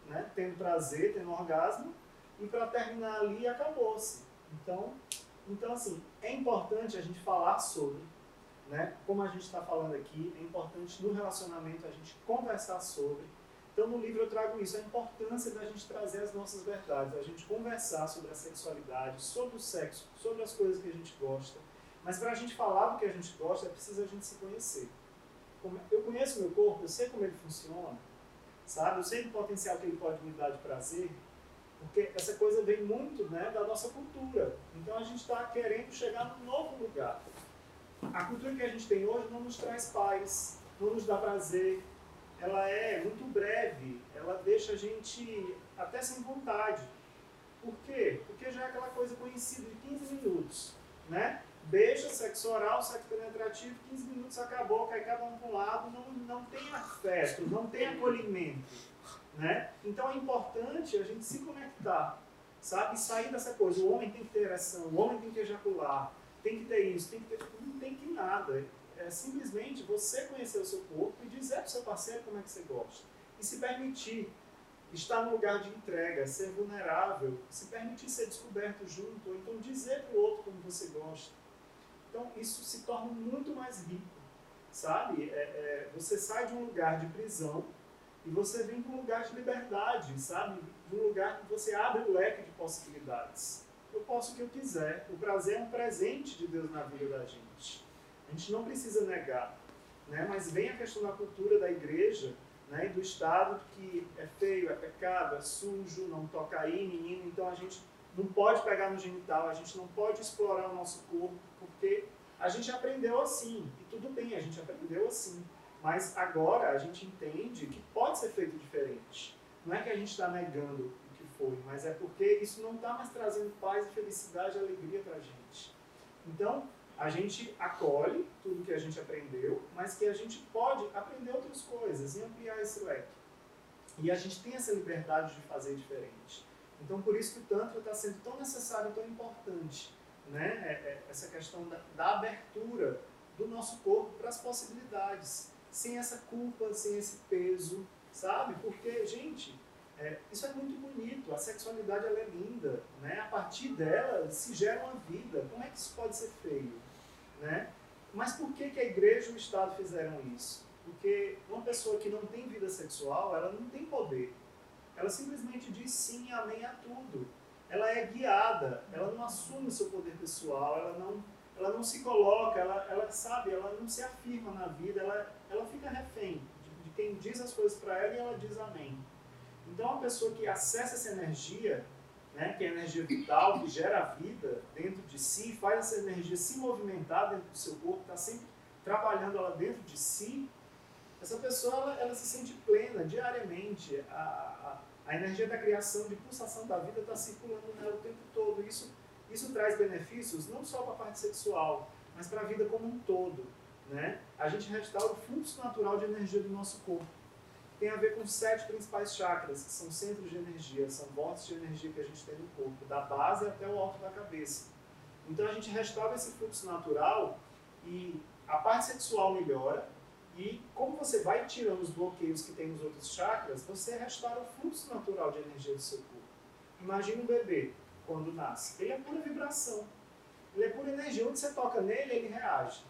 né, tendo prazer, tendo orgasmo, e para terminar ali, acabou-se. Então, assim, é importante a gente falar sobre, né, como a gente está falando aqui, é importante no relacionamento a gente conversar sobre. Então, no livro eu trago isso, a importância da gente trazer as nossas verdades, a gente conversar sobre a sexualidade, sobre o sexo, sobre as coisas que a gente gosta. Mas para a gente falar do que a gente gosta, é preciso a gente se conhecer. Eu conheço o meu corpo, eu sei como ele funciona, sabe? Eu sei do potencial que ele pode me dar de prazer, porque essa coisa vem muito, né, da nossa cultura. Então a gente está querendo chegar num novo lugar. A cultura que a gente tem hoje não nos traz paz, não nos dá prazer. Ela é muito breve, ela deixa a gente até sem vontade. Por quê? Porque já é aquela coisa conhecida de 15 minutos, né? Beijo, sexo oral, sexo penetrativo, 15 minutos acabou, cai cada um para um lado, não tem afeto, não tem acolhimento, né? Então é importante a gente se conectar, sabe? E sair dessa coisa, o homem tem que ter ereção, o homem tem que ejacular, tem que ter isso, tem que ter... Não tem que nada. É simplesmente você conhecer o seu corpo e dizer para o seu parceiro como é que você gosta. E se permitir estar no lugar de entrega, ser vulnerável, se permitir ser descoberto junto, ou então dizer para o outro como você gosta. Então, isso se torna muito mais rico, sabe? Você sai de um lugar de prisão e você vem para um lugar de liberdade, sabe? De um lugar que você abre o leque de possibilidades. Eu posso o que eu quiser. O prazer é um presente de Deus na vida da gente. A gente não precisa negar, né? Mas vem a questão da cultura da igreja, né? E do Estado, que é feio, é pecado, é sujo, não toca aí, menino. Então, a gente não pode pegar no genital, a gente não pode explorar o nosso corpo, porque a gente aprendeu assim, e tudo bem, a gente aprendeu assim, mas agora a gente entende que pode ser feito diferente. Não é que a gente está negando o que foi, mas é porque isso não está mais trazendo paz e felicidade e alegria para a gente. Então, a gente acolhe tudo que a gente aprendeu, mas que a gente pode aprender outras coisas e ampliar esse leque. E a gente tem essa liberdade de fazer diferente. Então, por isso que o Tantra está sendo tão necessário e tão importante, né? Essa questão da abertura do nosso corpo para as possibilidades. sem essa culpa, sem esse peso, sabe? Porque, gente, isso é muito bonito, a sexualidade ela é linda, né? A partir dela se gera uma vida. Como é que isso pode ser feio? Né? Mas por que a igreja e o Estado fizeram isso? Porque uma pessoa que não tem vida sexual, ela não tem poder. Ela simplesmente diz sim e amém a tudo. Ela é guiada, ela não assume o seu poder pessoal, ela não se coloca, ela sabe, ela não se afirma na vida, ela fica refém de quem diz as coisas para ela e ela diz amém. Então, uma pessoa que acessa essa energia, né, que é a energia vital, que gera a vida dentro de si, faz essa energia se movimentar dentro do seu corpo, está sempre trabalhando ela dentro de si, essa pessoa ela se sente plena diariamente. A energia da criação, de pulsação da vida está circulando nela o tempo todo. Isso traz benefícios não só para a parte sexual, mas para a vida como um todo. Né? A gente restaura o fluxo natural de energia do nosso corpo. Tem a ver com os 7 principais chakras, que são centros de energia, são vórtices de energia que a gente tem no corpo, da base até o alto da cabeça. Então a gente restaura esse fluxo natural e a parte sexual melhora, e como você vai tirando os bloqueios que tem nos outros chakras, você restaura o fluxo natural de energia do seu corpo. Imagina um bebê, quando nasce. Ele é pura vibração, ele é pura energia. Onde você toca nele, ele reage.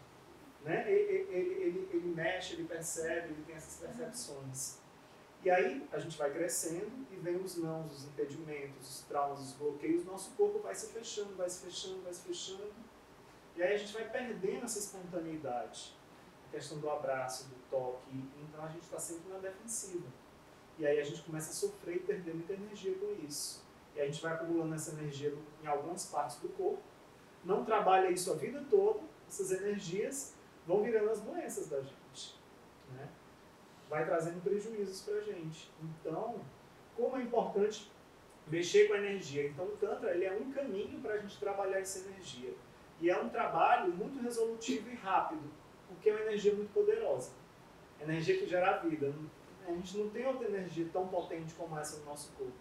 Né? Ele mexe, ele percebe, ele tem essas percepções. E aí a gente vai crescendo e vem os nãos, os impedimentos, os traumas, os bloqueios, nosso corpo vai se fechando, vai se fechando, vai se fechando. E aí a gente vai perdendo essa espontaneidade. A questão do abraço, do toque, então a gente está sempre na defensiva. E aí a gente começa a sofrer e perder muita energia com isso. E a gente vai acumulando essa energia em algumas partes do corpo, não trabalha isso a vida toda, essas energias vão virando as doenças da gente, né? Vai trazendo prejuízos para a gente. Então, como é importante mexer com a energia? Então, o Tantra ele é um caminho para a gente trabalhar essa energia. E é um trabalho muito resolutivo e rápido, porque é uma energia muito poderosa. Energia que gera vida. A gente não tem outra energia tão potente como essa no nosso corpo.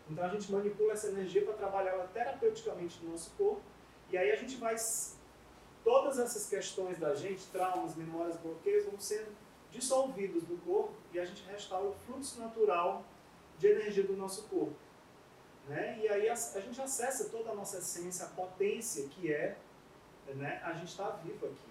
Então, a gente manipula essa energia para trabalhar ela terapeuticamente no nosso corpo. E aí a gente vai... Todas essas questões da gente, traumas, memórias, bloqueios, vão sendo dissolvidos do corpo e a gente restaura o fluxo natural de energia do nosso corpo. Né? E aí a gente acessa toda a nossa essência, a potência que é, né, a gente estar vivo aqui.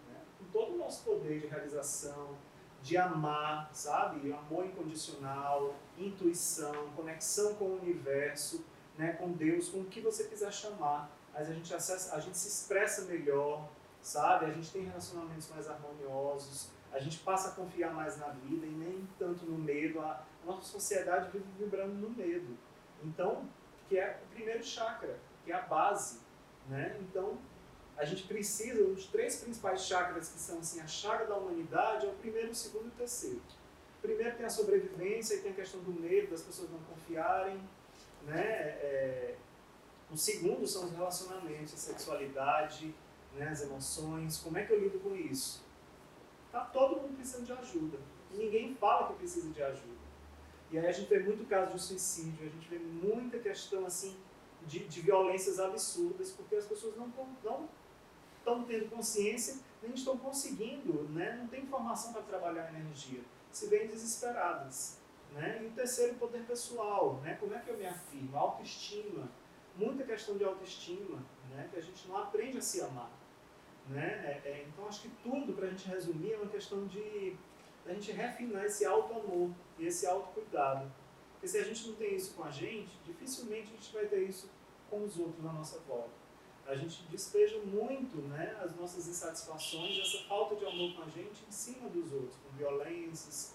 Né? Com todo o nosso poder de realização, de amar, sabe? Amor incondicional, intuição, conexão com o universo, né, com Deus, com o que você quiser chamar. Mas a gente acessa, a gente se expressa melhor, sabe? A gente tem relacionamentos mais harmoniosos, a gente passa a confiar mais na vida e nem tanto no medo. A nossa sociedade vive vibrando no medo. Então, que é o primeiro chakra, que é a base, né? Então, a gente precisa, os 3 principais chakras que são assim, a chakra da humanidade, é o primeiro, o segundo e o terceiro. O primeiro tem a sobrevivência e tem a questão do medo, das pessoas não confiarem, né? O segundo são os relacionamentos, a sexualidade, né, as emoções. Como é que eu lido com isso? Tá todo mundo precisando de ajuda. E ninguém fala que precisa de ajuda. E aí a gente vê muito caso de suicídio, a gente vê muita questão assim, de violências absurdas, porque as pessoas não estão tendo consciência, nem estão conseguindo, né, não tem informação para trabalhar a energia. Se veem desesperadas. Né? E o terceiro, o poder pessoal. Né? Como é que eu me afirmo? Autoestima. Muita questão de autoestima, né, que a gente não aprende a se amar. Né? Então, acho que tudo, para a gente resumir, é uma questão de a gente refinar esse auto-amor e esse autocuidado. Porque se a gente não tem isso com a gente, dificilmente a gente vai ter isso com os outros na nossa volta. A gente despeja muito, né, as nossas insatisfações, essa falta de amor com a gente em cima dos outros, com violências,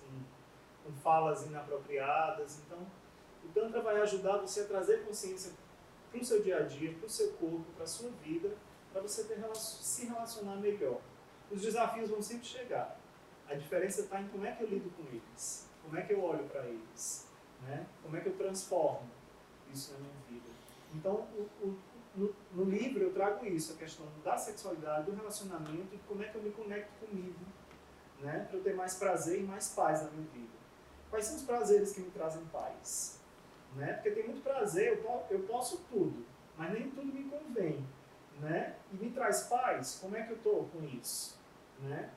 com falas inapropriadas. Então, o Tantra vai ajudar você a trazer consciência para o seu dia a dia, para o seu corpo, para a sua vida, para você se relacionar melhor. Os desafios vão sempre chegar. A diferença está em como é que eu lido com eles, como é que eu olho para eles, né? Como é que eu transformo isso na minha vida. Então, no livro eu trago isso, a questão da sexualidade, do relacionamento e como é que eu me conecto comigo, né? Para eu ter mais prazer e mais paz na minha vida. Quais são os prazeres que me trazem paz? Né? Porque tem muito prazer, eu posso tudo, mas nem tudo me convém, né? E me traz paz, como é que eu estou com isso? Né?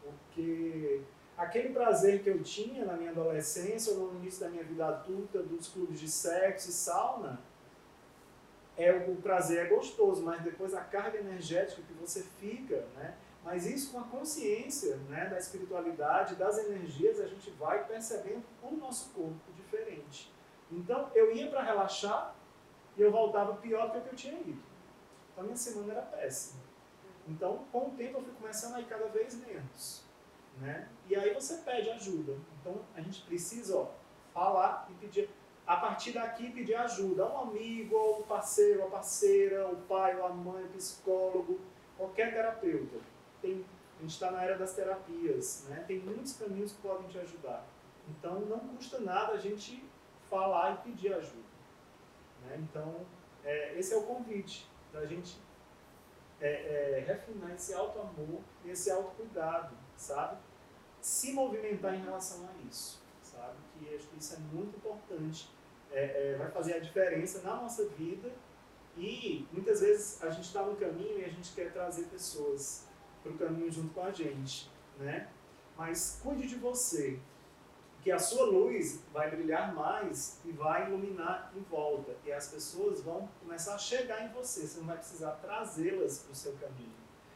Porque aquele prazer que eu tinha na minha adolescência ou no início da minha vida adulta, dos clubes de sexo e sauna, o prazer é gostoso, mas depois a carga energética que você fica, né? Mas isso com a consciência, né, da espiritualidade, das energias, a gente vai percebendo o nosso corpo diferente. Então, eu ia para relaxar e eu voltava pior do que eu tinha ido. Então, a minha semana era péssima. Então, com o tempo, eu fui começando a ir cada vez menos, né? E aí você pede ajuda. Então, a gente precisa falar e pedir. A partir daqui, pedir ajuda a um amigo, ou um parceiro, a parceira, o pai, ou a mãe, o psicólogo, qualquer terapeuta. A gente está na era das terapias, né? Tem muitos caminhos que podem te ajudar. Então, não custa nada a gente falar e pedir ajuda, né? Então, esse é o convite da gente refinar esse auto-amor e esse auto-cuidado, sabe? Se movimentar em relação a isso, sabe? Que acho que isso é muito importante, vai fazer a diferença na nossa vida e muitas vezes a gente está no caminho e a gente quer trazer pessoas para o caminho junto com a gente, né? Mas cuide de você, que a sua luz vai brilhar mais e vai iluminar em volta. E as pessoas vão começar a chegar em você. Você não vai precisar trazê-las para o seu caminho.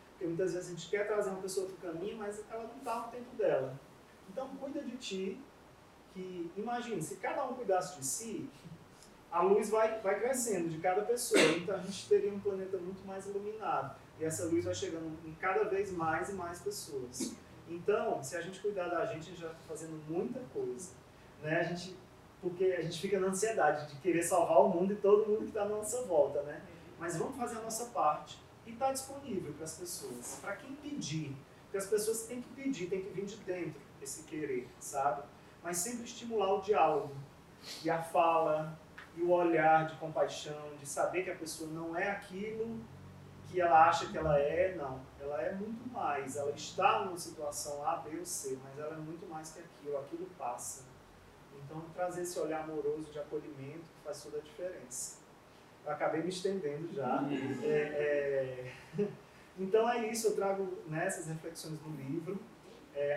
Porque muitas vezes a gente quer trazer uma pessoa para o caminho, mas ela não está no tempo dela. Então, cuida de ti. Que, imagine, se cada um cuidasse de si, a luz vai crescendo de cada pessoa. Então, a gente teria um planeta muito mais iluminado. E essa luz vai chegando em cada vez mais e mais pessoas. Então, se a gente cuidar da gente já está fazendo muita coisa, né? Porque a gente fica na ansiedade de querer salvar o mundo e todo mundo que está na nossa volta, né? Mas vamos fazer a nossa parte e está disponível para as pessoas, para quem pedir. Porque as pessoas têm que pedir, têm que vir de dentro esse querer, sabe? Mas sempre estimular o diálogo e a fala e o olhar de compaixão, de saber que a pessoa não é aquilo que ela acha que ela é, não. Ela é muito mais. Ela está numa situação A, B ou C, mas ela é muito mais que aquilo passa. Então, trazer esse olhar amoroso de acolhimento que faz toda a diferença. Eu acabei me estendendo já. Então é isso, eu trago nessas reflexões do livro.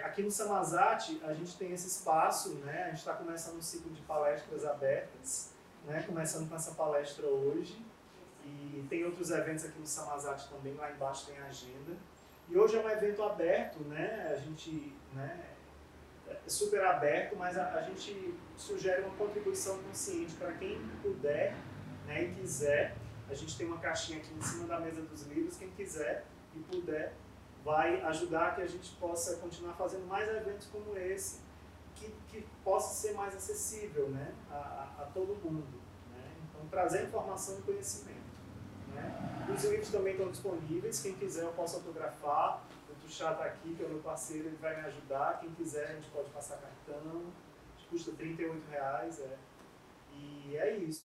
Aqui no Samazat, a gente tem esse espaço, né? A gente está começando um ciclo de palestras abertas, né? Começando com essa palestra hoje. E tem outros eventos aqui no Samazat também, lá embaixo tem a agenda. E hoje é um evento aberto, né? A gente, né, é super aberto, mas a gente sugere uma contribuição consciente para quem puder, né, e quiser. A gente tem uma caixinha aqui em cima da mesa dos livros, quem quiser e puder vai ajudar que a gente possa continuar fazendo mais eventos como esse, que possa ser mais acessível, né, a todo mundo. Né? Então, trazer informação e conhecimento. Né? Os livros também estão disponíveis, quem quiser eu posso autografar, o Tuxá está aqui, que é o meu parceiro, ele vai me ajudar, quem quiser a gente pode passar cartão, custa R$ 38, e é isso.